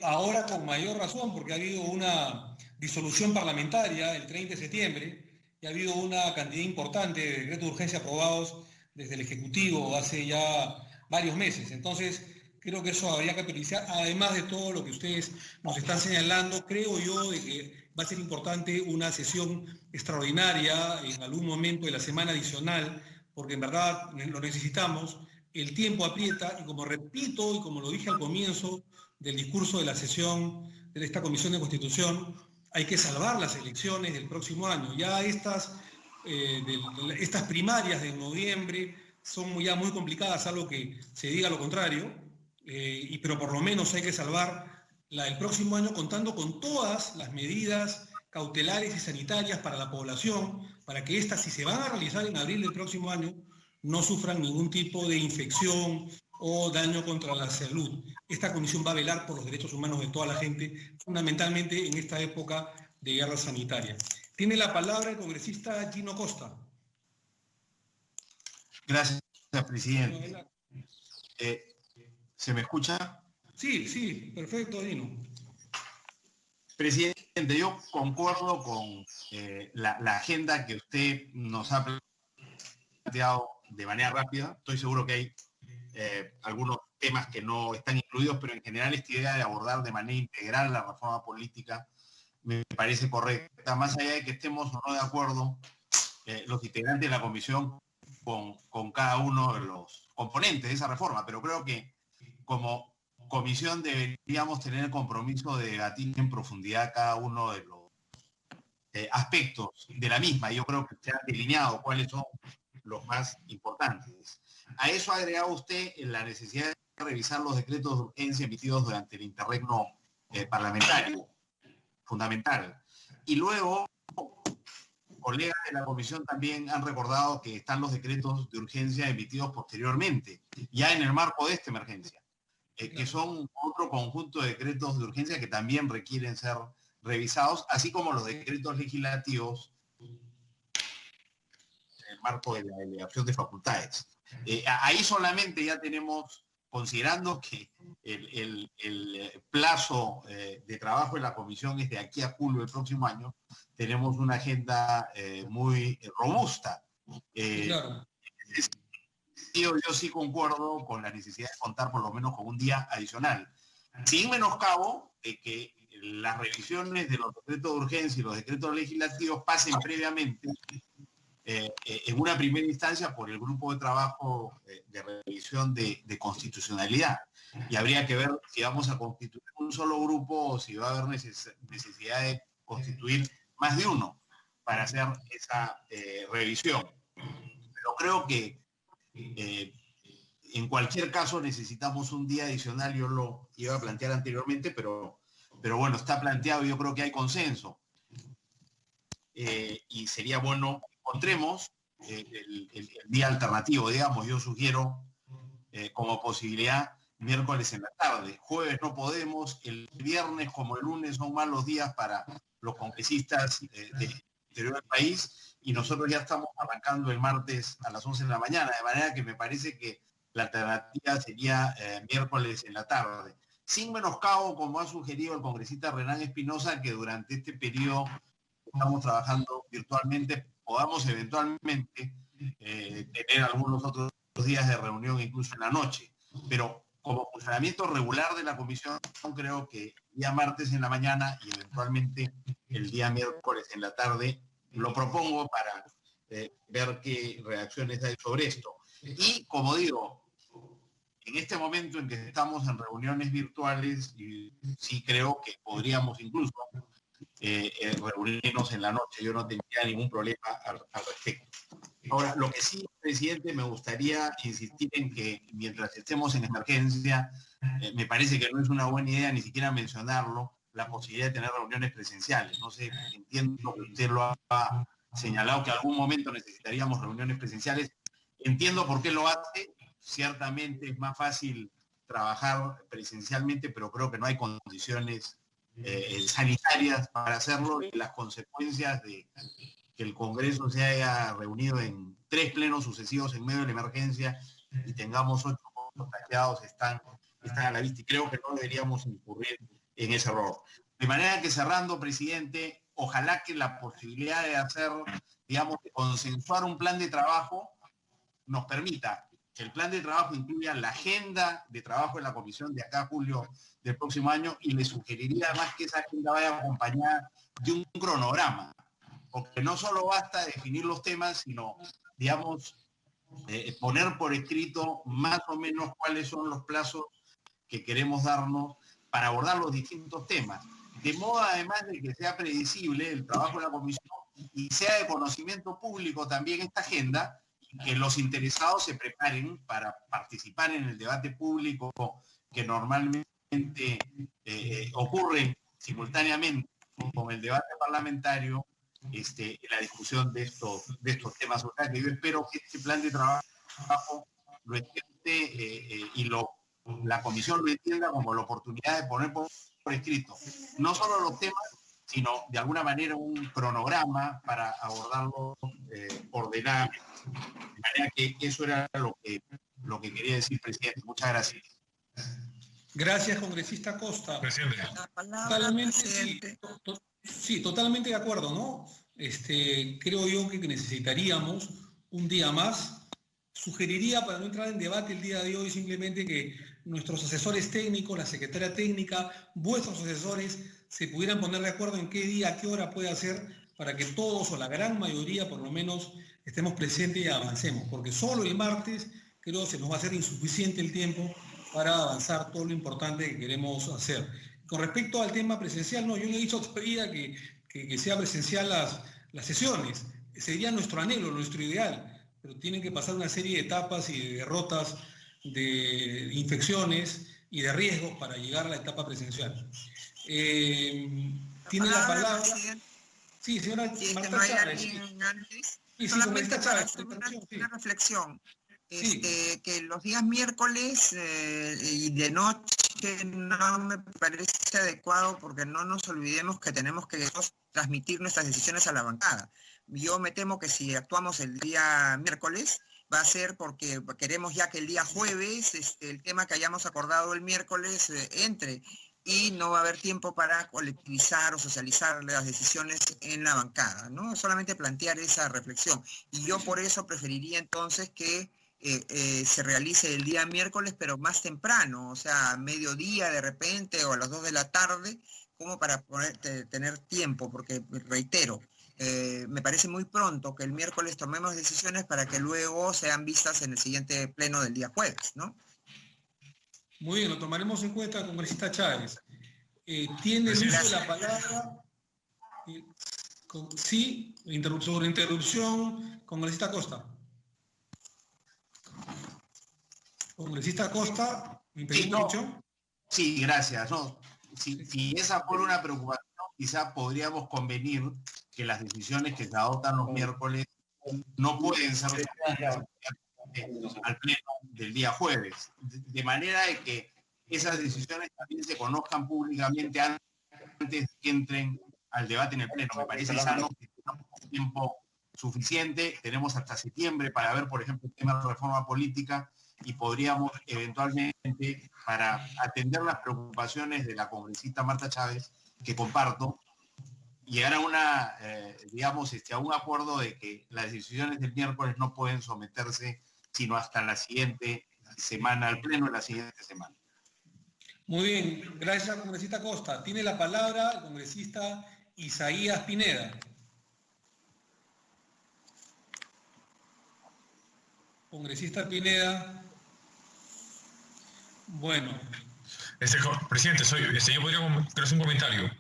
Ahora con mayor razón, porque ha habido una disolución parlamentaria el 30 de septiembre y ha habido una cantidad importante de decretos de urgencia aprobados desde el Ejecutivo hace ya varios meses. Entonces, creo que eso habría que priorizar, además de todo lo que ustedes nos están señalando. Creo yo de que va a ser importante una sesión extraordinaria en algún momento de la semana adicional, porque en verdad lo necesitamos. El tiempo aprieta y como repito y como lo dije al comienzo del discurso de la sesión de esta Comisión de Constitución, hay que salvar las elecciones del próximo año. Ya estas primarias de noviembre son ya muy complicadas, salvo que se diga lo contrario. Pero por lo menos hay que salvar la del próximo año contando con todas las medidas cautelares y sanitarias para la población, para que estas, si se van a realizar en abril del próximo año, no sufran ningún tipo de infección o daño contra la salud. Esta comisión va a velar por los derechos humanos de toda la gente, fundamentalmente en esta época de guerra sanitaria. Tiene la palabra el congresista Gino Costa. Gracias, presidente. ¿Se me escucha? Sí, perfecto, Dino. Presidente, yo concuerdo con la agenda que usted nos ha planteado de manera rápida. Estoy seguro que hay algunos temas que no están incluidos, pero en general esta idea de abordar de manera integral la reforma política me parece correcta, más allá de que estemos o no de acuerdo los integrantes de la comisión con cada uno de los componentes de esa reforma, pero creo que como comisión deberíamos tener el compromiso de debatir en profundidad cada uno de los aspectos de la misma. Yo creo que se han delineado cuáles son los más importantes. A eso ha agregado usted la necesidad de revisar los decretos de urgencia emitidos durante el interregno parlamentario, fundamental. Y luego, colegas de la comisión también han recordado que están los decretos de urgencia emitidos posteriormente, ya en el marco de esta emergencia, que son otro conjunto de decretos de urgencia que también requieren ser revisados, así como los decretos legislativos en el marco de la delegación de facultades. Ahí solamente ya tenemos, considerando que el plazo de trabajo de la comisión es de aquí a julio del próximo año, tenemos una agenda muy robusta. Claro. Yo sí concuerdo con la necesidad de contar por lo menos con un día adicional, sin menoscabo de que las revisiones de los decretos de urgencia y los decretos legislativos pasen previamente en una primera instancia por el grupo de trabajo de revisión de constitucionalidad. Y habría que ver si vamos a constituir un solo grupo o si va a haber necesidad de constituir más de uno para hacer esa revisión. Pero creo que en cualquier caso necesitamos un día adicional. Yo lo iba a plantear anteriormente, pero bueno, está planteado y yo creo que hay consenso. Y sería bueno que encontremos el día alternativo, digamos. Yo sugiero como posibilidad miércoles en la tarde. Jueves no podemos, el viernes como el lunes son malos días para los congresistas del interior del país, y nosotros ya estamos arrancando el martes a las 11 de la mañana, de manera que me parece que la alternativa sería miércoles en la tarde. Sin menoscabo, como ha sugerido el congresista Renán Espinosa, que durante este periodo estamos trabajando virtualmente, podamos eventualmente tener algunos otros días de reunión incluso en la noche. Pero como funcionamiento regular de la comisión, creo que el día martes en la mañana y eventualmente el día miércoles en la tarde lo propongo para ver qué reacciones hay sobre esto. Y como digo, en este momento en que estamos en reuniones virtuales, sí creo que podríamos incluso reunirnos en la noche. Yo no tendría ningún problema al respecto. Ahora, lo que sí, presidente, me gustaría insistir en que mientras estemos en emergencia, me parece que no es una buena idea ni siquiera mencionarlo, la posibilidad de tener reuniones presenciales. No sé, entiendo que usted lo ha señalado, que en algún momento necesitaríamos reuniones presenciales. Entiendo por qué lo hace. Ciertamente es más fácil trabajar presencialmente, pero creo que no hay condiciones sanitarias para hacerlo, y las consecuencias de que el Congreso se haya reunido en 3 plenos sucesivos en medio de la emergencia y tengamos 8 contagiados están a la vista, y creo que no deberíamos incurrir en ese error. De manera que, cerrando, presidente, ojalá que la posibilidad de hacer, digamos, de consensuar un plan de trabajo nos permita que el plan de trabajo incluya la agenda de trabajo de la comisión de acá a julio del próximo año, y le sugeriría además que esa agenda vaya acompañada de un cronograma, porque no solo basta definir los temas, sino, digamos, poner por escrito más o menos cuáles son los plazos que queremos darnos para abordar los distintos temas, de modo además de que sea predecible el trabajo de la comisión y sea de conocimiento público también esta agenda, que los interesados se preparen para participar en el debate público que normalmente ocurre simultáneamente con el debate parlamentario, la discusión de estos temas. O sea que yo espero que este plan de trabajo lo entiende y la comisión lo entienda como la oportunidad de poner por escrito no solo los temas, sino de alguna manera un cronograma para abordarlo ordenadamente. De manera que eso era lo que quería decir, presidente. Muchas gracias. Gracias, congresista Costa. Presidente. Totalmente, sí, totalmente de acuerdo, ¿no? Creo yo que necesitaríamos un día más. Sugeriría, para no entrar en debate el día de hoy, simplemente que nuestros asesores técnicos, la secretaria técnica, vuestros asesores, se pudieran poner de acuerdo en qué día, qué hora puede hacer, para que todos, o la gran mayoría por lo menos, estemos presentes y avancemos, porque solo el martes creo se nos va a hacer insuficiente el tiempo para avanzar todo lo importante que queremos hacer. Con respecto al tema presencial, no, yo no he dicho todavía que sea presencial las sesiones. Sería nuestro anhelo, nuestro ideal, pero tienen que pasar una serie de etapas y de derrotas, de infecciones y de riesgos para llegar a la etapa presencial. Tiene la palabra. Sí, señora Marta Chávez. Sí, solamente para hacer una reflexión. Que los días miércoles y de noche no me parece adecuado, porque no nos olvidemos que tenemos que transmitir nuestras decisiones a la bancada. Yo me temo que si actuamos el día miércoles va a ser porque queremos ya que el día jueves el tema que hayamos acordado el miércoles entre, y no va a haber tiempo para colectivizar o socializar las decisiones en la bancada, ¿no? Solamente plantear esa reflexión. Y yo por eso preferiría entonces que se realice el día miércoles, pero más temprano, o sea, mediodía de repente o a las 2 de la tarde, como para tener tiempo, porque reitero, me parece muy pronto que el miércoles tomemos decisiones para que luego sean vistas en el siguiente pleno del día jueves, ¿no? Muy bien, lo tomaremos en cuenta, congresista Chávez. Tiene el uso de la palabra Sí, sobre interrupción, congresista Costa. Congresista Costa, interrupción. Sí, gracias. No, si esa por una preocupación, quizá podríamos convenir que las decisiones que se adoptan los miércoles no pueden ser al pleno del día jueves, de manera de que esas decisiones también se conozcan públicamente antes de que entren al debate en el pleno. Me parece sano que tengamos tiempo suficiente, tenemos hasta septiembre para ver, por ejemplo, el tema de reforma política, y podríamos eventualmente, para atender las preocupaciones de la congresista Marta Chávez, que comparto, llegar a a un acuerdo de que las decisiones del miércoles no pueden someterse sino hasta la siguiente semana, al pleno de la siguiente semana. Muy bien, gracias, congresista Costa. Tiene la palabra el congresista Isaías Pineda. Congresista Pineda. Bueno. Presidente, yo podría hacer un comentario.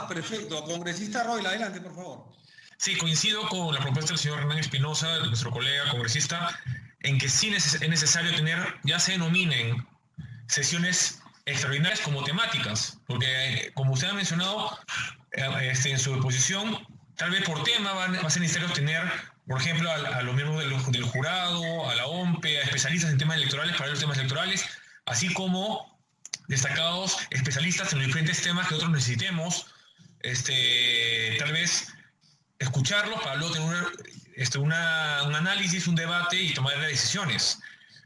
Perfecto. Congresista Roy, adelante, por favor. Sí, coincido con la propuesta del señor Hernán Espinosa, nuestro colega congresista, en que sí es necesario tener, ya se denominen sesiones extraordinarias como temáticas, porque como usted ha mencionado en su exposición, tal vez por tema va a ser necesario tener, por ejemplo, a los miembros del jurado, a la OMPE, a especialistas en temas electorales para los temas electorales, así como destacados especialistas en los diferentes temas que nosotros necesitemos, tal vez escucharlos para luego tener un análisis, un debate y tomar las decisiones.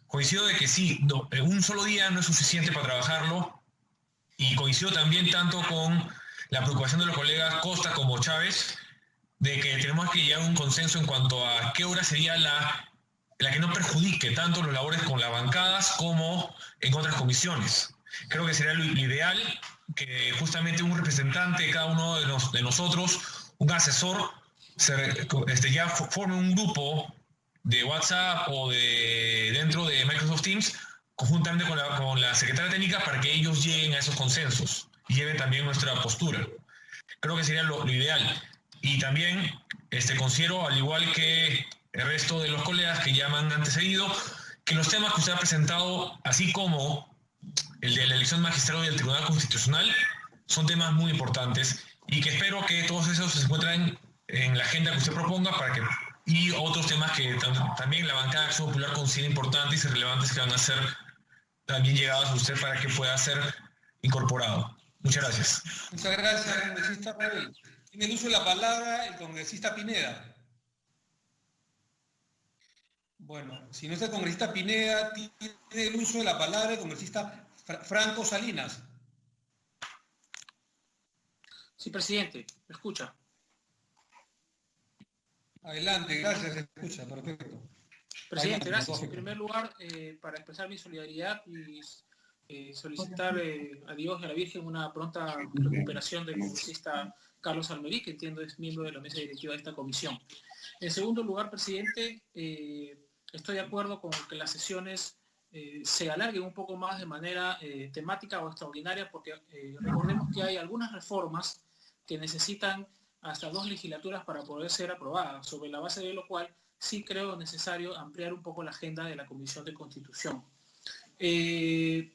Coincido de que sí, un solo día no es suficiente para trabajarlo, y coincido también tanto con la preocupación de los colegas Costa como Chávez, de que tenemos que llegar a un consenso en cuanto a qué hora sería la que no perjudique tanto los labores con las bancadas como en otras comisiones. Creo que sería lo ideal que justamente un representante de cada uno de nosotros, un asesor, ya forme un grupo de WhatsApp o dentro de Microsoft Teams, conjuntamente con la secretaria técnica, para que ellos lleguen a esos consensos y lleven también nuestra postura. Creo que sería lo ideal. Y también considero, al igual que el resto de los colegas que ya me han antecedido, que los temas que usted ha presentado, así como el de la elección magistral y del Tribunal Constitucional, son temas muy importantes, y que espero que todos esos se encuentren en la agenda que usted proponga, y otros temas que también la bancada de Acción Popular considera importantes y relevantes, que van a ser también llegados a usted para que pueda ser incorporado. Muchas gracias. Muchas gracias, congresista Raúl. Tiene el uso de la palabra el congresista Pineda. Bueno, si no está el congresista Pineda, tiene el uso de la palabra el congresista Franco Salinas. Sí, presidente, me escucha. Adelante, gracias, se escucha, perfecto. Presidente, gracias. En primer lugar, para expresar mi solidaridad y solicitar a Dios y a la Virgen una pronta recuperación del congresista Carlos Almerí, que entiendo es miembro de la mesa directiva de esta comisión. En segundo lugar, presidente, estoy de acuerdo con que las sesiones se alarguen un poco más de manera temática o extraordinaria, porque recordemos que hay algunas reformas que necesitan hasta 2 legislaturas para poder ser aprobadas, sobre la base de lo cual sí creo necesario ampliar un poco la agenda de la Comisión de Constitución. Y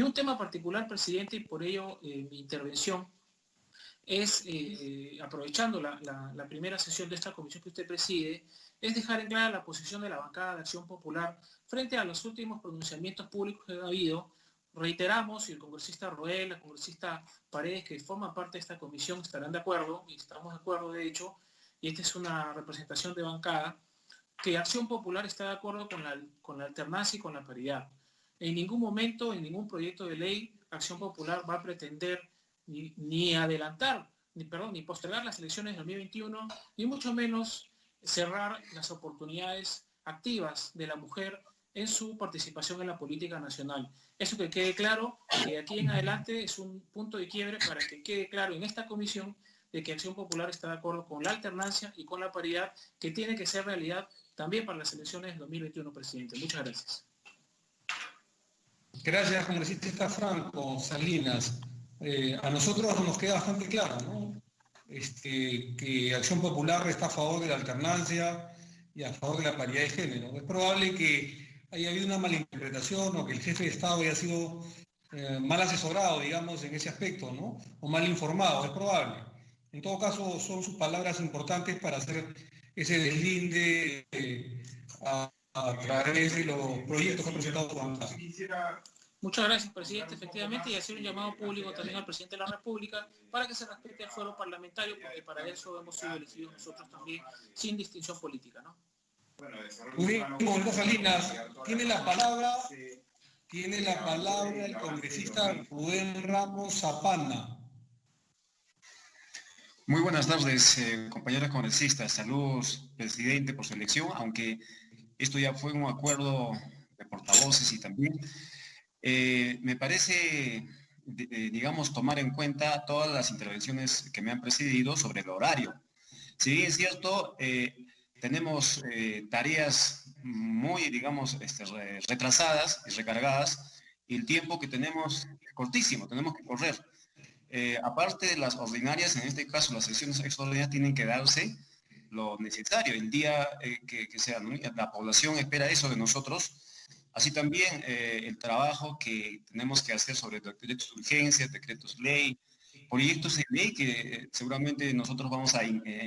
un tema particular, presidente, y por ello mi intervención es, aprovechando la primera sesión de esta comisión que usted preside, es dejar en clara la posición de la bancada de Acción Popular frente a los últimos pronunciamientos públicos que ha habido. Reiteramos, y el congresista Roel, la congresista Paredes, que forman parte de esta comisión, estarán de acuerdo, y estamos de acuerdo de hecho, y esta es una representación de bancada, que Acción Popular está de acuerdo con la alternancia y con la paridad. En ningún momento, en ningún proyecto de ley, Acción Popular va a pretender ni adelantar, ni postergar las elecciones del 2021, ni mucho menos cerrar las oportunidades activas de la mujer en su participación en la política nacional. Eso que quede claro, que de aquí en adelante es un punto de quiebre para que quede claro en esta comisión de que Acción Popular está de acuerdo con la alternancia y con la paridad, que tiene que ser realidad también para las elecciones del 2021, presidente. Muchas gracias. Gracias, congresista Franco Salinas. A nosotros nos queda bastante claro, ¿no? que Acción Popular está a favor de la alternancia y a favor de la paridad de género. Es probable que haya habido una malinterpretación o que el jefe de Estado haya sido mal asesorado, digamos, en ese aspecto, ¿no? O mal informado, es probable. En todo caso, son sus palabras importantes para hacer ese deslinde a través de los proyectos que ha presentado su bancada. Muchas gracias, presidente, efectivamente, y hacer un llamado público también al presidente de la República para que se respete el fuero parlamentario, porque para eso hemos sido elegidos nosotros también, sin distinción política, ¿no? Muy bien, señor Salinas, tiene la palabra el congresista Rubén Ramos Zapana. Muy buenas tardes, compañeros congresistas. Saludos, presidente, por su elección, aunque esto ya fue un acuerdo de portavoces y también me parece, digamos, tomar en cuenta todas las intervenciones que me han precedido sobre el horario. Si bien es cierto, tenemos tareas muy, digamos, retrasadas y recargadas, y el tiempo que tenemos es cortísimo, tenemos que correr. Aparte de las ordinarias, en este caso las sesiones extraordinarias tienen que darse lo necesario, el día que sea, ¿no? La población espera eso de nosotros. Así también el trabajo que tenemos que hacer sobre decretos de urgencia, decretos ley, proyectos de ley que seguramente nosotros vamos a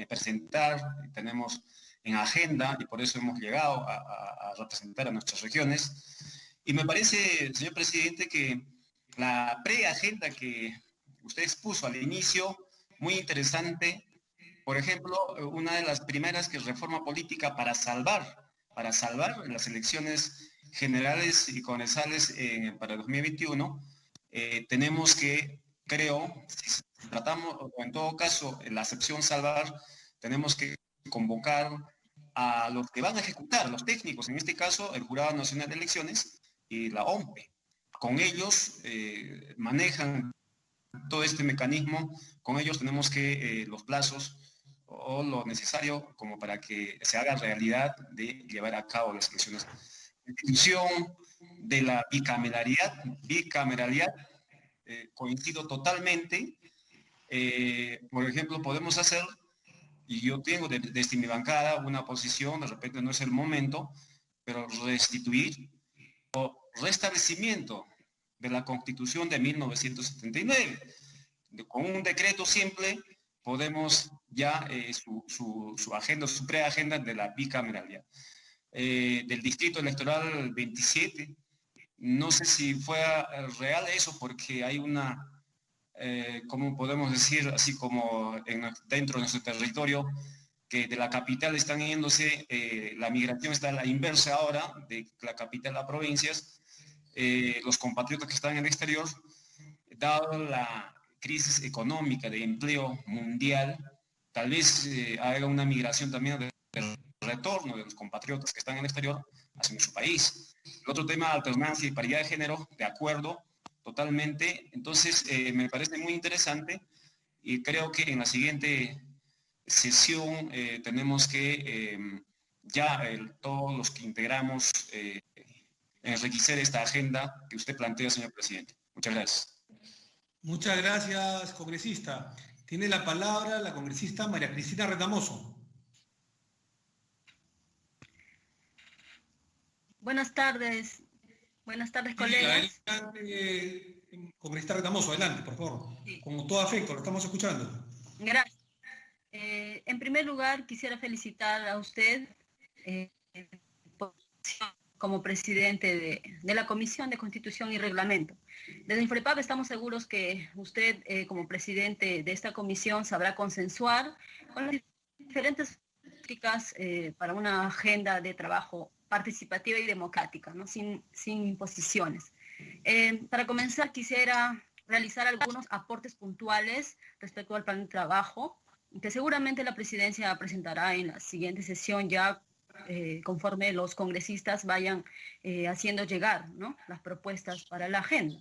presentar, tenemos en agenda y por eso hemos llegado a representar a nuestras regiones. Y me parece, señor presidente, que la preagenda que usted expuso al inicio, muy interesante. Por ejemplo, una de las primeras que es reforma política para salvar las elecciones generales y congresales para 2021, tenemos que, creo, si tratamos, o en todo caso, en la acepción salvar, tenemos que convocar a los que van a ejecutar, los técnicos, en este caso, el Jurado Nacional de Elecciones y la OMPE. Con ellos manejan todo este mecanismo, con ellos tenemos que los plazos o lo necesario como para que se haga realidad de llevar a cabo las elecciones. La institución de la bicameralidad, coincido totalmente. Por ejemplo, podemos hacer, y yo tengo desde mi bancada una posición, de repente no es el momento, pero restituir o restablecimiento de la Constitución de 1979. Con un decreto simple podemos ya su agenda, su preagenda de la bicameralidad. Del Distrito Electoral 27, no sé si fue real eso, porque hay una, ¿cómo podemos decir? Así como dentro de nuestro territorio, que de la capital están yéndose, la migración está a la inversa ahora, de la capital a provincias. Los compatriotas que están en el exterior, dado la crisis económica de empleo mundial, tal vez haga una migración también del retorno de los compatriotas que están en el exterior hacia nuestro país. El otro tema, alternancia y paridad de género, de acuerdo, totalmente. Entonces, me parece muy interesante y creo que en la siguiente sesión tenemos que todos los que integramos enriquecer esta agenda que usted plantea, señor presidente. Muchas gracias. Muchas gracias, congresista. Tiene la palabra la congresista María Cristina Retamoso. Buenas tardes, colegas. Adelante, congresista Retamoso, adelante, por favor. Sí. Con todo afecto, lo estamos escuchando. Gracias. En primer lugar, quisiera felicitar a usted como presidente de la Comisión de Constitución y Reglamento. Desde Infrepab estamos seguros que usted, como presidente de esta comisión, sabrá consensuar con las diferentes políticas para una agenda de trabajo participativa y democrática, ¿no? sin imposiciones. Para comenzar, quisiera realizar algunos aportes puntuales respecto al plan de trabajo, que seguramente la presidencia presentará en la siguiente sesión ya conforme los congresistas vayan haciendo llegar, ¿no?, las propuestas para la agenda.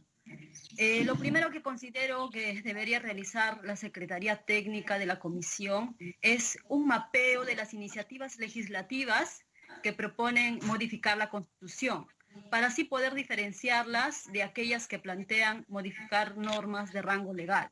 Lo primero que considero que debería realizar la Secretaría Técnica de la Comisión es un mapeo de las iniciativas legislativas que proponen modificar la Constitución, para así poder diferenciarlas de aquellas que plantean modificar normas de rango legal.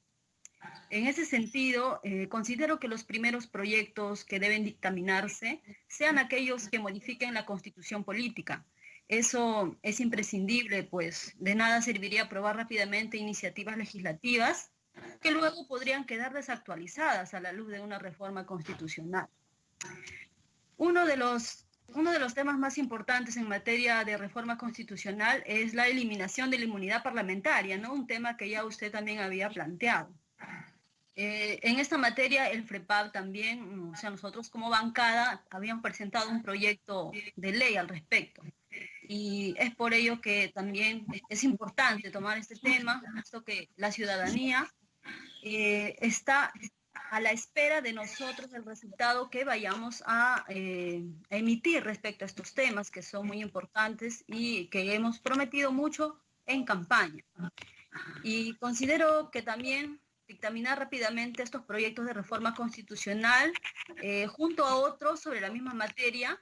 En ese sentido, considero que los primeros proyectos que deben dictaminarse sean aquellos que modifiquen la constitución política. Eso es imprescindible, pues de nada serviría aprobar rápidamente iniciativas legislativas que luego podrían quedar desactualizadas a la luz de una reforma constitucional. Uno de los temas más importantes en materia de reforma constitucional es la eliminación de la inmunidad parlamentaria, ¿no? Un tema que ya usted también había planteado. En esta materia, el FREPAP también, o sea, nosotros como bancada, habíamos presentado un proyecto de ley al respecto. Y es por ello que también es importante tomar este tema, puesto que la ciudadanía está a la espera de nosotros el resultado que vayamos a emitir respecto a estos temas que son muy importantes y que hemos prometido mucho en campaña. Y considero que también dictaminar rápidamente estos proyectos de reforma constitucional junto a otros sobre la misma materia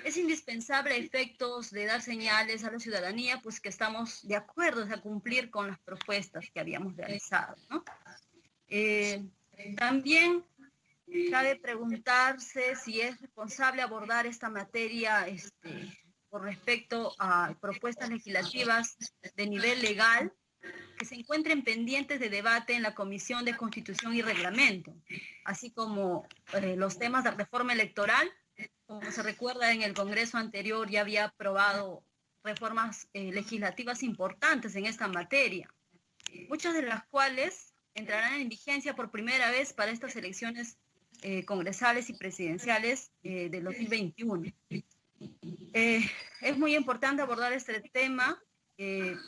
es indispensable a efectos de dar señales a la ciudadanía, pues que estamos de acuerdo a cumplir con las propuestas que habíamos realizado, ¿no? También cabe preguntarse si es responsable abordar esta materia con respecto a propuestas legislativas de nivel legal que se encuentren pendientes de debate en la Comisión de Constitución y Reglamento, así como los temas de reforma electoral. Como se recuerda, en el Congreso anterior ya había aprobado reformas legislativas importantes en esta materia, muchas de las cuales entrarán en vigencia por primera vez para estas elecciones congresales y presidenciales del 2021. Es muy importante abordar este tema,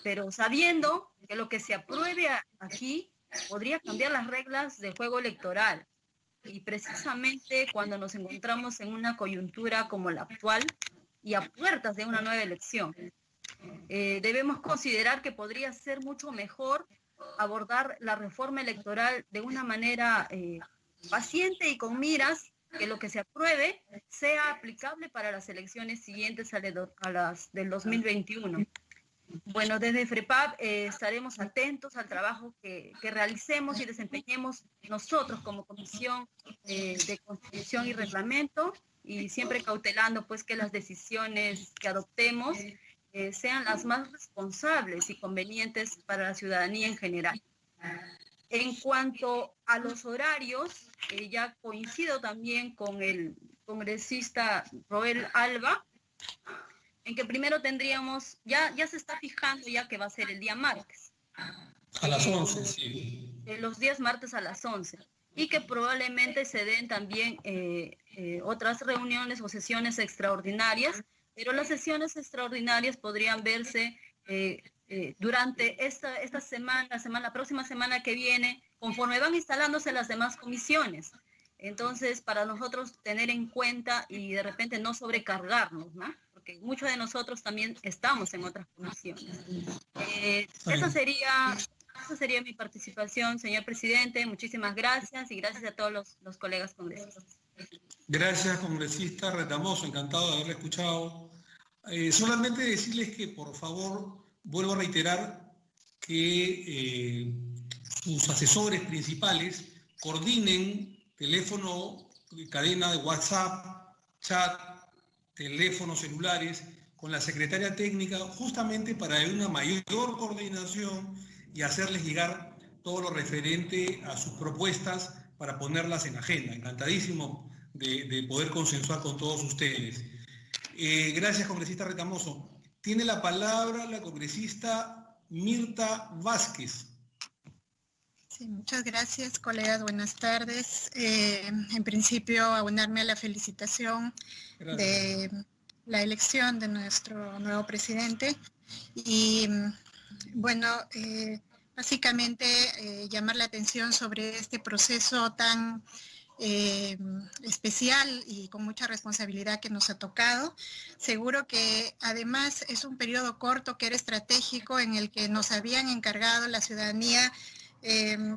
pero sabiendo que lo que se apruebe aquí podría cambiar las reglas del juego electoral. Y precisamente cuando nos encontramos en una coyuntura como la actual y a puertas de una nueva elección, debemos considerar que podría ser mucho mejor abordar la reforma electoral de una manera paciente y con miras que lo que se apruebe sea aplicable para las elecciones siguientes a las del 2021. Bueno, desde FREPAP estaremos atentos al trabajo que realicemos y desempeñemos nosotros como Comisión de Constitución y Reglamento, y siempre cautelando pues que las decisiones que adoptemos sean las más responsables y convenientes para la ciudadanía en general. En cuanto a los horarios, ya coincido también con el congresista Roel Alba, en que primero tendríamos, ya se está fijando ya que va a ser el día martes. A las 11, sí. Los días martes a las 11. Y que probablemente se den también otras reuniones o sesiones extraordinarias, pero las sesiones extraordinarias podrían verse durante esta semana, la próxima semana que viene, conforme van instalándose las demás comisiones. Entonces, para nosotros tener en cuenta y de repente no sobrecargarnos, ¿no? Porque muchos de nosotros también estamos en otras comisiones. Esa sería mi participación, señor presidente. Muchísimas gracias y gracias a todos los colegas congresistas. Gracias, congresista Retamoso, encantado de haberle escuchado. Solamente decirles que, por favor, vuelvo a reiterar que sus asesores principales coordinen teléfono, cadena de WhatsApp, chat, teléfonos celulares con la secretaria técnica, justamente para una mayor coordinación y hacerles llegar todo lo referente a sus propuestas para ponerlas en agenda. Encantadísimo de poder consensuar con todos ustedes. Gracias, congresista Retamoso. Tiene la palabra la congresista Mirta Vázquez. Sí, muchas gracias, colegas. Buenas tardes. En principio, abonarme a la felicitación de la elección de nuestro nuevo presidente. Y bueno, básicamente llamar la atención sobre este proceso tan especial y con mucha responsabilidad que nos ha tocado. Seguro que además es un periodo corto que era estratégico, en el que nos habían encargado la ciudadanía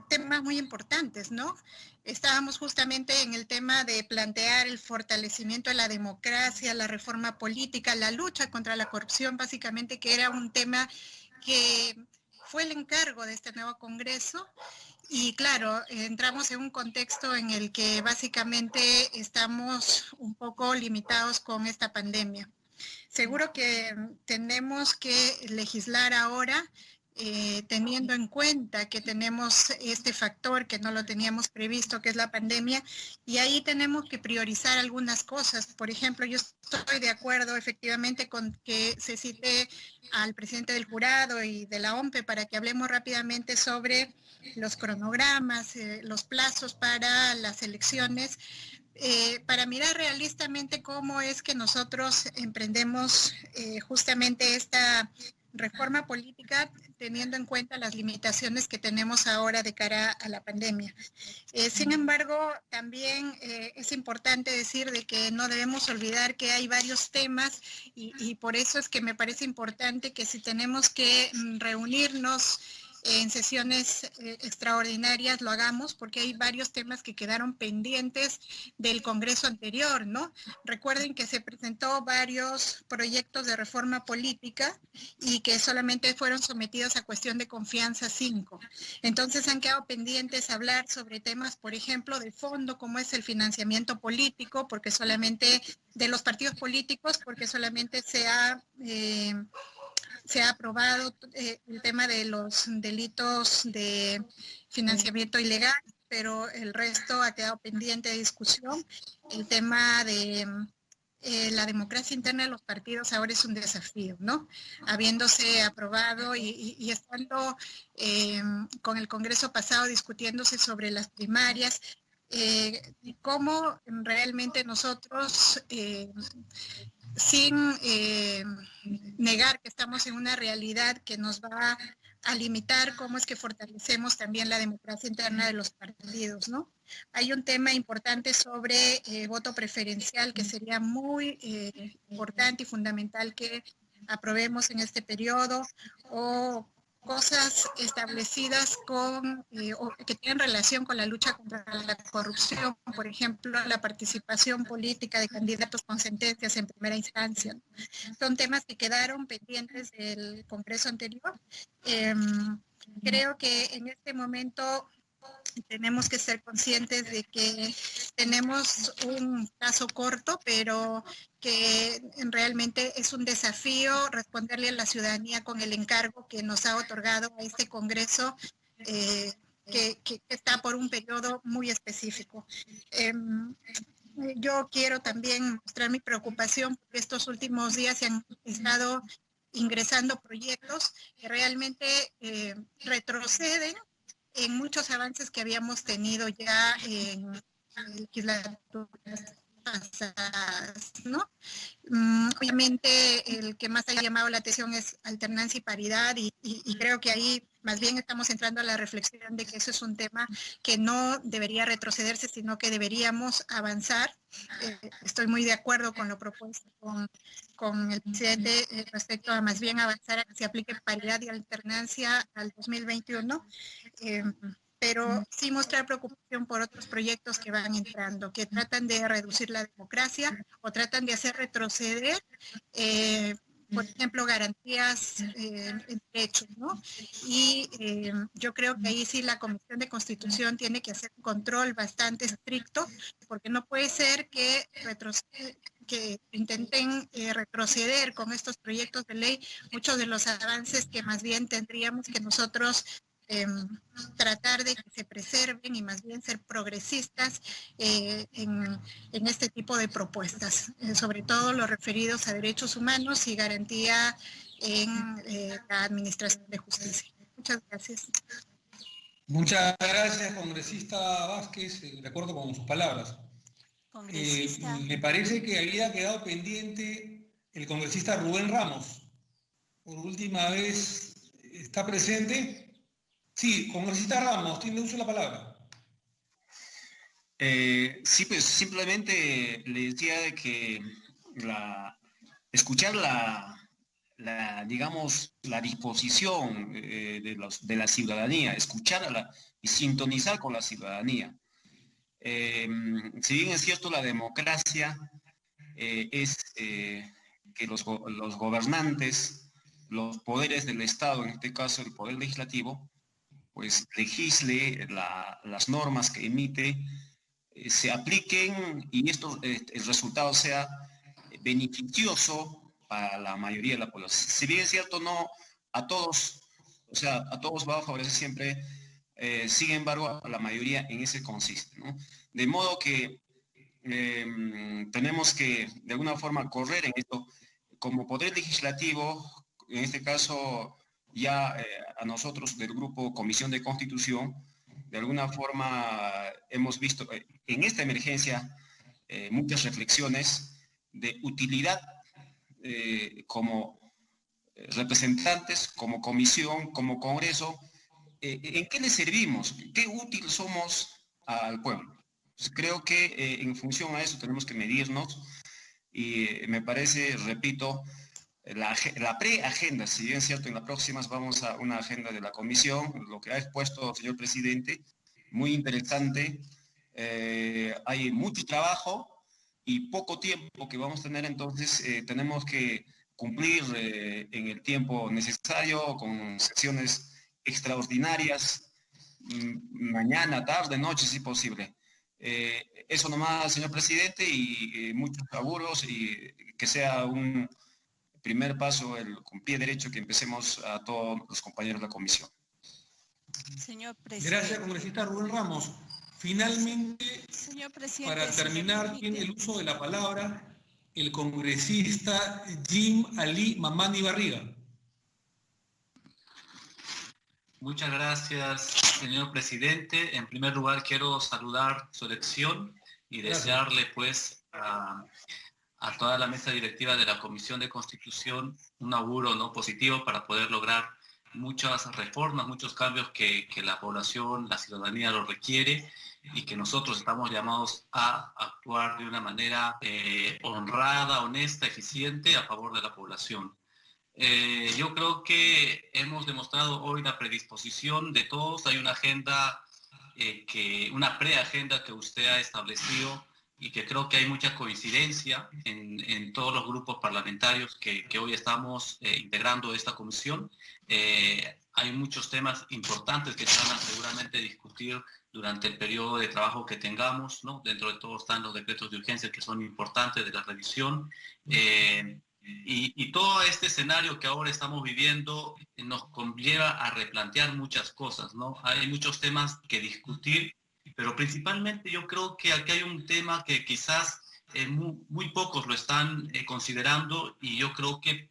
temas muy importantes, ¿no? Estábamos justamente en el tema de plantear el fortalecimiento de la democracia, la reforma política, la lucha contra la corrupción, básicamente, que era un tema que fue el encargo de este nuevo Congreso. Y claro, entramos en un contexto en el que básicamente estamos un poco limitados con esta pandemia. Seguro que tenemos que legislar ahora teniendo en cuenta que tenemos este factor que no lo teníamos previsto, que es la pandemia, y ahí tenemos que priorizar algunas cosas. Por ejemplo, yo estoy de acuerdo efectivamente con que se cite al presidente del jurado y de la OMPE para que hablemos rápidamente sobre los cronogramas, los plazos para las elecciones, para mirar realistamente cómo es que nosotros emprendemos justamente esta reforma política teniendo en cuenta las limitaciones que tenemos ahora de cara a la pandemia. Sin embargo, también es importante decir de que no debemos olvidar que hay varios temas y por eso es que me parece importante que si tenemos que reunirnos en sesiones extraordinarias lo hagamos, porque hay varios temas que quedaron pendientes del Congreso anterior, ¿no? Recuerden que se presentó varios proyectos de reforma política y que solamente fueron sometidos a cuestión de confianza 5. Entonces han quedado pendientes hablar sobre temas, por ejemplo, de fondo, como es el financiamiento político, porque solamente de los partidos políticos, porque solamente se ha aprobado el tema de los delitos de financiamiento ilegal, pero el resto ha quedado pendiente de discusión. El tema de la democracia interna de los partidos ahora es un desafío, ¿no? Habiéndose aprobado y estando con el Congreso pasado discutiéndose sobre las primarias, cómo realmente nosotros sin negar que estamos en una realidad que nos va a limitar cómo es que fortalecemos también la democracia interna de los partidos, ¿no? Hay un tema importante sobre voto preferencial que sería muy importante y fundamental que aprobemos en este periodo, o cosas establecidas con, o que tienen relación con la lucha contra la corrupción, por ejemplo, la participación política de candidatos con sentencias en primera instancia. Son temas que quedaron pendientes del Congreso anterior. Creo que en este momento tenemos que ser conscientes de que tenemos un plazo corto, pero que realmente es un desafío responderle a la ciudadanía con el encargo que nos ha otorgado a este Congreso, que está por un periodo muy específico. Yo quiero también mostrar mi preocupación porque estos últimos días se han estado ingresando proyectos que realmente retroceden en muchos avances que habíamos tenido ya en legislaturas pasadas, ¿no? Obviamente el que más ha llamado la atención es alternancia y paridad y creo que ahí más bien estamos entrando a la reflexión de que eso es un tema que no debería retrocederse, sino que deberíamos avanzar. Estoy muy de acuerdo con lo propuesto con el presidente respecto a más bien avanzar a que se aplique paridad y alternancia al 2021. Pero sí mostrar preocupación por otros proyectos que van entrando, que tratan de reducir la democracia o tratan de hacer retroceder, por ejemplo, garantías en derechos, ¿no? Y yo creo que ahí sí la Comisión de Constitución tiene que hacer un control bastante estricto, porque no puede ser que intenten retroceder con estos proyectos de ley muchos de los avances que más bien tendríamos que nosotros tratar de que se preserven y más bien ser progresistas en este tipo de propuestas, sobre todo los referidos a derechos humanos y garantía en la administración de justicia. Muchas gracias. Muchas gracias, congresista Vázquez, de acuerdo con sus palabras. Me parece que había quedado pendiente el congresista Rubén Ramos. Por última vez, ¿está presente? Sí, congresista Ramos, tiene uso de la palabra. Sí, pues simplemente le decía de que escuchar digamos, la disposición de la ciudadanía, escucharla y sintonizar con la ciudadanía. Si bien es cierto, la democracia es que los gobernantes, los poderes del Estado, en este caso el poder legislativo, pues legisle las normas que emite, se apliquen y el resultado sea beneficioso para la mayoría de la población. Si bien es cierto, no a todos, o sea, a todos va a favorecer siempre, sin embargo, a la mayoría en ese consiste, ¿no? De modo que tenemos que, de alguna forma, correr en esto. Como Poder Legislativo, en este caso, ya a nosotros del Grupo Comisión de Constitución, de alguna forma hemos visto en esta emergencia muchas reflexiones de utilidad como representantes, como comisión, como Congreso. ¿En qué le servimos? ¿Qué útil somos al pueblo? Pues creo que en función a eso tenemos que medirnos y me parece, repito, la pre-agenda, si bien es cierto, en las próximas vamos a una agenda de la comisión, lo que ha expuesto, señor presidente, muy interesante. Hay mucho trabajo y poco tiempo que vamos a tener, entonces tenemos que cumplir en el tiempo necesario con sesiones extraordinarias, mañana, tarde, noche, si posible. Eso nomás, señor presidente, y muchos seguros y que sea un primer paso con pie derecho que empecemos a todos los compañeros de la comisión. Señor presidente. Gracias, congresista Rubén Ramos. Finalmente, señor presidente, para terminar, tiene el uso de la palabra el congresista Jim Ali Mamani Barriga. Muchas gracias, señor presidente. En primer lugar, quiero saludar su elección y desearle, pues, a toda la mesa directiva de la Comisión de Constitución un auguro, ¿no?, positivo para poder lograr muchas reformas, muchos cambios que la población, la ciudadanía lo requiere y que nosotros estamos llamados a actuar de una manera honrada, honesta, eficiente a favor de la población. Yo creo que hemos demostrado hoy la predisposición de todos. Hay una agenda, una preagenda que usted ha establecido y que creo que hay mucha coincidencia en todos los grupos parlamentarios que hoy estamos integrando esta comisión. Hay muchos temas importantes que se van a seguramente discutir durante el periodo de trabajo que tengamos, ¿no? Dentro de todo están los decretos de urgencia que son importantes de la revisión. Y todo este escenario que ahora estamos viviendo nos conlleva a replantear muchas cosas, ¿no? Hay muchos temas que discutir, pero principalmente yo creo que aquí hay un tema que quizás muy pocos lo están considerando y yo creo que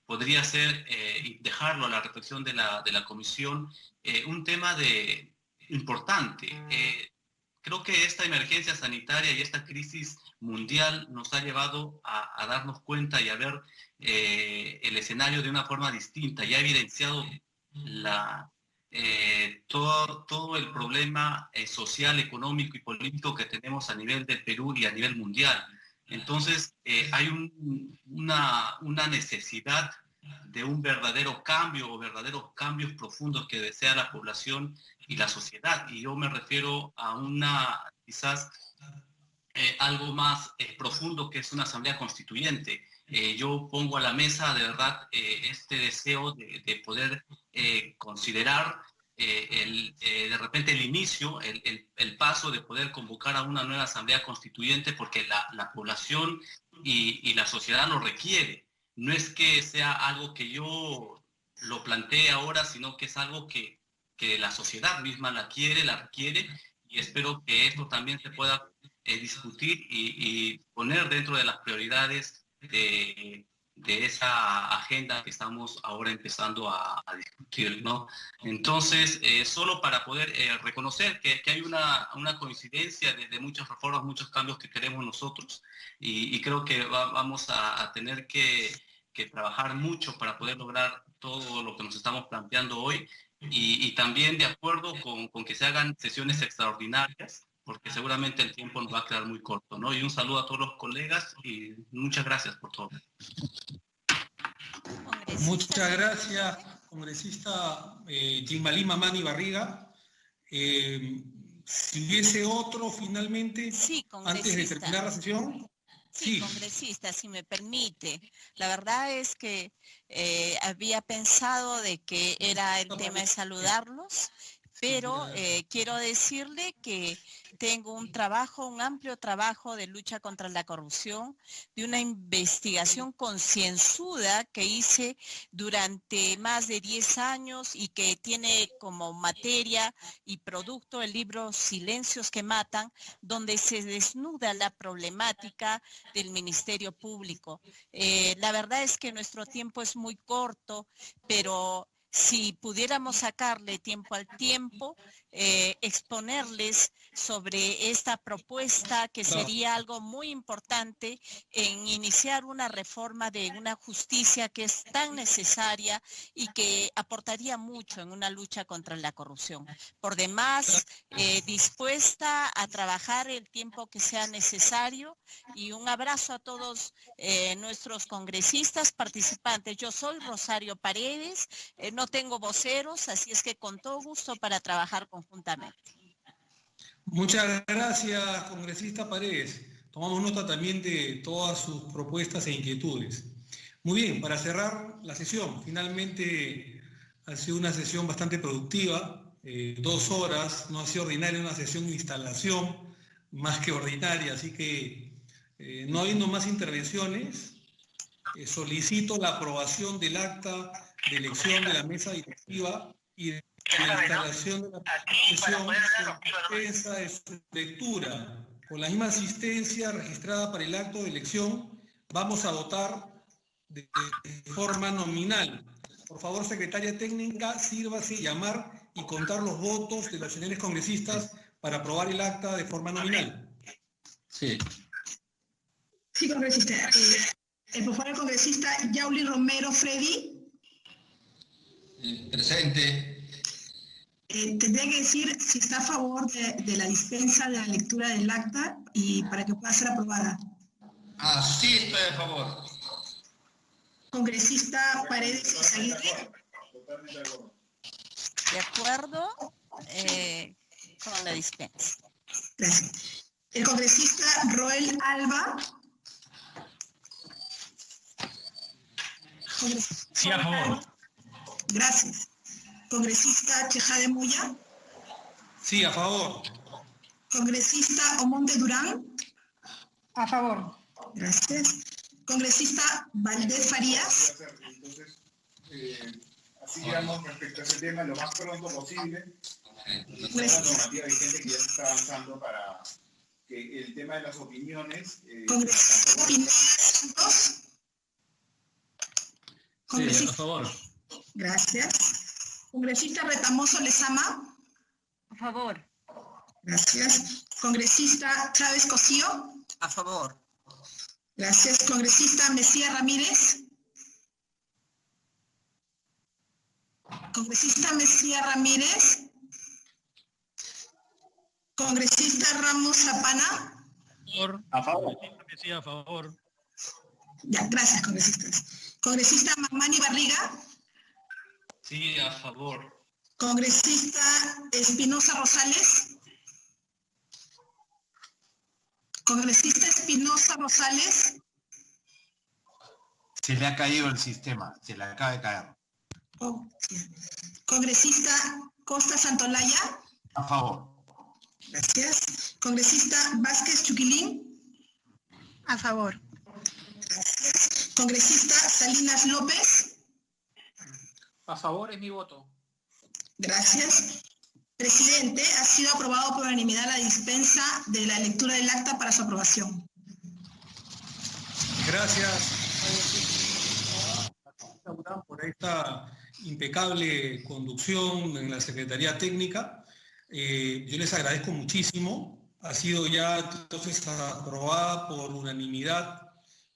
podría ser, y dejarlo a la reflexión de la comisión, un tema importante. Creo que esta emergencia sanitaria y esta crisis mundial nos ha llevado a darnos cuenta y a ver el escenario de una forma distinta y ha evidenciado todo el problema social, económico y político que tenemos a nivel del Perú y a nivel mundial. Entonces, hay una necesidad de un verdadero cambio o verdaderos cambios profundos que desea la población y la sociedad. Y yo me refiero a quizás algo más profundo que es una asamblea constituyente. Yo pongo a la mesa de verdad este deseo de poder considerar de repente el inicio, el paso de poder convocar a una nueva asamblea constituyente porque la población y la sociedad lo requiere. No es que sea algo que yo lo plantee ahora, sino que es algo que la sociedad misma la requiere y espero que esto también se pueda discutir y poner dentro de las prioridades de esa agenda que estamos ahora empezando a discutir, ¿no? Entonces, solo para poder reconocer que hay una coincidencia de muchas reformas, muchos cambios que queremos nosotros y creo que vamos a tener que trabajar mucho para poder lograr todo lo que nos estamos planteando hoy y también de acuerdo con que se hagan sesiones extraordinarias, porque seguramente el tiempo nos va a quedar muy corto, ¿no? Y un saludo a todos los colegas y muchas gracias por todo. Muchas gracias, congresista Jim Ali Mamani Barriga. Si hubiese otro finalmente, sí, antes de terminar la sesión. Sí, congresista, si me permite. La verdad es que había pensado de que era el tema de saludarlos, pero quiero decirle que tengo un amplio trabajo de lucha contra la corrupción, de una investigación concienzuda que hice durante más de 10 años y que tiene como materia y producto el libro Silencios que Matan, donde se desnuda la problemática del Ministerio Público. La verdad es que nuestro tiempo es muy corto, pero si pudiéramos sacarle tiempo al tiempo, exponerles sobre esta propuesta que sería algo muy importante en iniciar una reforma de una justicia que es tan necesaria y que aportaría mucho en una lucha contra la corrupción. Por demás, dispuesta a trabajar el tiempo que sea necesario, y un abrazo a todos nuestros congresistas participantes. Yo soy Rosario Paredes, no tengo voceros, así es que con todo gusto para trabajar conjuntamente. Muchas gracias, congresista Paredes. Tomamos nota también de todas sus propuestas e inquietudes. Muy bien, para cerrar la sesión, finalmente ha sido una sesión bastante productiva, 2 horas, no ha sido ordinaria, una sesión de instalación más que ordinaria, así que no habiendo más intervenciones, solicito la aprobación del acta de elección de la mesa directiva y de la instalación de la sesión con dispensa de su lectura. Con la misma asistencia registrada para el acto de elección, vamos a votar de forma nominal. Por favor, secretaria técnica, sírvase llamar y contar los votos de los señores congresistas para aprobar el acta de forma nominal. Sí. Sí, congresista. Por favor, el congresista Yauli Romero Freddy. Presente. Tendría que decir si está a favor de la dispensa de la lectura del acta y para que pueda ser aprobada. Sí, estoy a favor. Congresista Paredes Izaguirre. De acuerdo con la dispensa. Gracias. El congresista Roel Alba. Sí, a favor. Gracias. Congresista Chejade Moya. Sí, a favor. Congresista Omonte Durán. A favor. Gracias. Congresista Valdés Farías. Entonces, así digamos respecto a ese tema lo más pronto posible. La normativa vigente que ya se está avanzando para que el tema de las opiniones... Congresista Pineda Santos. Sí, a favor. Gracias. Congresista Retamoso Lezama. A favor. Gracias. Congresista Chávez Cosío. A favor. Gracias. Congresista Mesía Ramírez. Congresista Mesía Ramírez. Congresista Ramos Zapana. A favor. Sí, a favor. Ya, gracias, congresistas. Congresista Mamani Barriga. Sí, a favor. Congresista Espinosa Rosales. Congresista Espinosa Rosales. Se le ha caído el sistema, se le acaba de caer. Oh, sí. Congresista Costa Santolaya. A favor. Gracias. Congresista Vázquez Chuquilín. A favor. Gracias. Congresista Salinas López. A favor es mi voto. Gracias. Presidente, ha sido aprobado por unanimidad la dispensa de la lectura del acta para su aprobación. Gracias por esta impecable conducción en la Secretaría Técnica. Yo les agradezco muchísimo. Ha sido ya entonces aprobada por unanimidad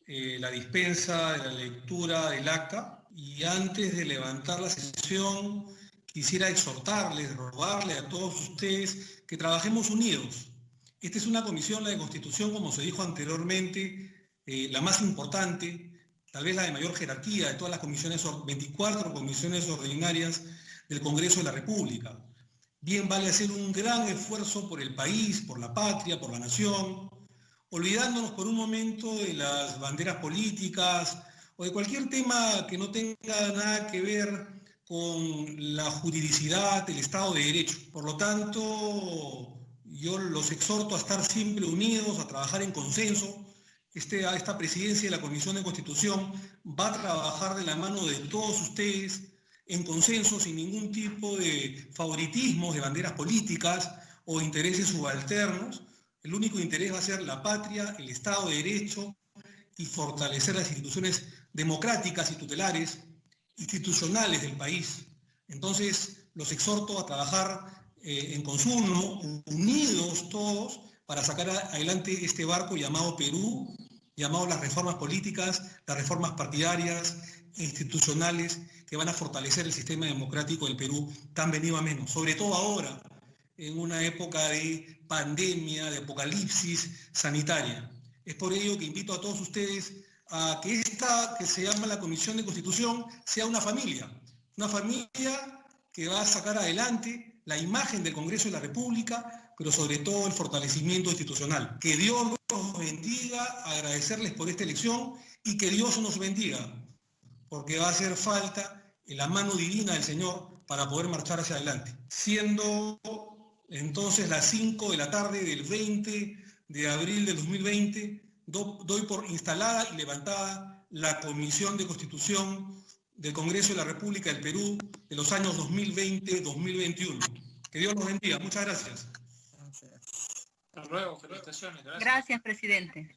la dispensa de la lectura del acta. Y antes de levantar la sesión, quisiera exhortarles, rogarle a todos ustedes que trabajemos unidos. Esta es una comisión, la de Constitución, como se dijo anteriormente, la más importante, tal vez la de mayor jerarquía de todas las comisiones, 24 comisiones ordinarias del Congreso de la República. Bien vale hacer un gran esfuerzo por el país, por la patria, por la nación, olvidándonos por un momento de las banderas políticas o de cualquier tema que no tenga nada que ver con la juridicidad, el Estado de Derecho. Por lo tanto, yo los exhorto a estar siempre unidos, a trabajar en consenso. Esta presidencia de la Comisión de Constitución va a trabajar de la mano de todos ustedes en consenso, sin ningún tipo de favoritismos, de banderas políticas o intereses subalternos. El único interés va a ser la patria, el Estado de Derecho y fortalecer las instituciones democráticas y tutelares, institucionales del país. Entonces, los exhorto a trabajar en consumo, unidos todos, para sacar adelante este barco llamado Perú, llamado las reformas políticas, las reformas partidarias, institucionales, que van a fortalecer el sistema democrático del Perú tan venido a menos, sobre todo ahora, en una época de pandemia, de apocalipsis sanitaria. Es por ello que invito a todos ustedes a que esta, que se llama la Comisión de Constitución, sea una familia que va a sacar adelante la imagen del Congreso de la República, pero sobre todo el fortalecimiento institucional. Que Dios los bendiga, agradecerles por esta elección y que Dios nos bendiga, porque va a hacer falta la mano divina del Señor para poder marchar hacia adelante. Siendo entonces las 5 de la tarde del 20 de abril de 2020, doy por instalada y levantada la Comisión de Constitución del Congreso de la República del Perú de los años 2020-2021. Que Dios los bendiga. Muchas gracias. Hasta luego. Felicitaciones. Gracias, presidente.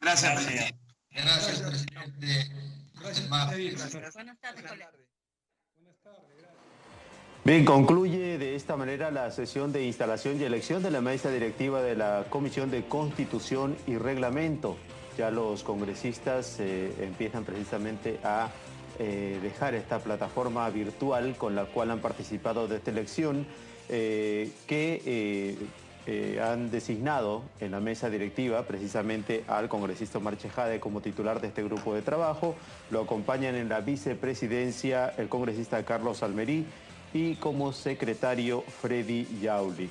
Gracias, presidente. Gracias, presidente. Buenas tardes, colega. Bien, concluye de esta manera la sesión de instalación y elección de la mesa directiva de la Comisión de Constitución y Reglamento. Ya los congresistas empiezan precisamente a dejar esta plataforma virtual con la cual han participado de esta elección, han designado en la mesa directiva precisamente al congresista Omar Chejade como titular de este grupo de trabajo. Lo acompañan en la vicepresidencia el congresista Carlos Almerí y como secretario Freddy Yauli.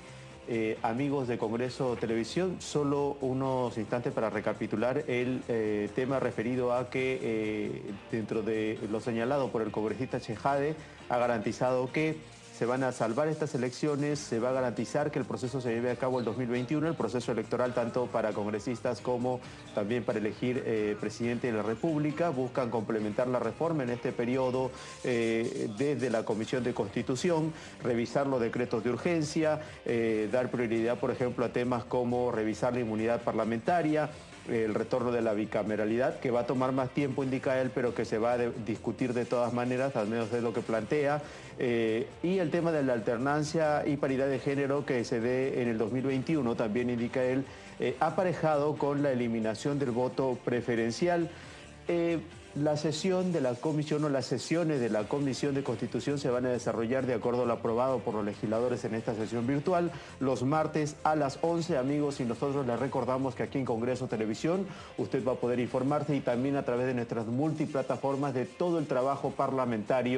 Amigos de Congreso Televisión, solo unos instantes para recapitular el tema referido a que dentro de lo señalado por el congresista Chejade ha garantizado que se van a salvar estas elecciones, se va a garantizar que el proceso se lleve a cabo el 2021, el proceso electoral tanto para congresistas como también para elegir presidente de la República. Buscan complementar la reforma en este periodo desde la Comisión de Constitución, revisar los decretos de urgencia, dar prioridad, por ejemplo, a temas como revisar la inmunidad parlamentaria, el retorno de la bicameralidad, que va a tomar más tiempo, indica él, pero que se va a discutir de todas maneras, al menos es lo que plantea, y el tema de la alternancia y paridad de género que se dé en el 2021, también indica él, aparejado con la eliminación del voto preferencial. La sesión de la comisión o las sesiones de la Comisión de Constitución se van a desarrollar de acuerdo a lo aprobado por los legisladores en esta sesión virtual los martes a las 11, amigos, y nosotros les recordamos que aquí en Congreso Televisión usted va a poder informarse y también a través de nuestras multiplataformas de todo el trabajo parlamentario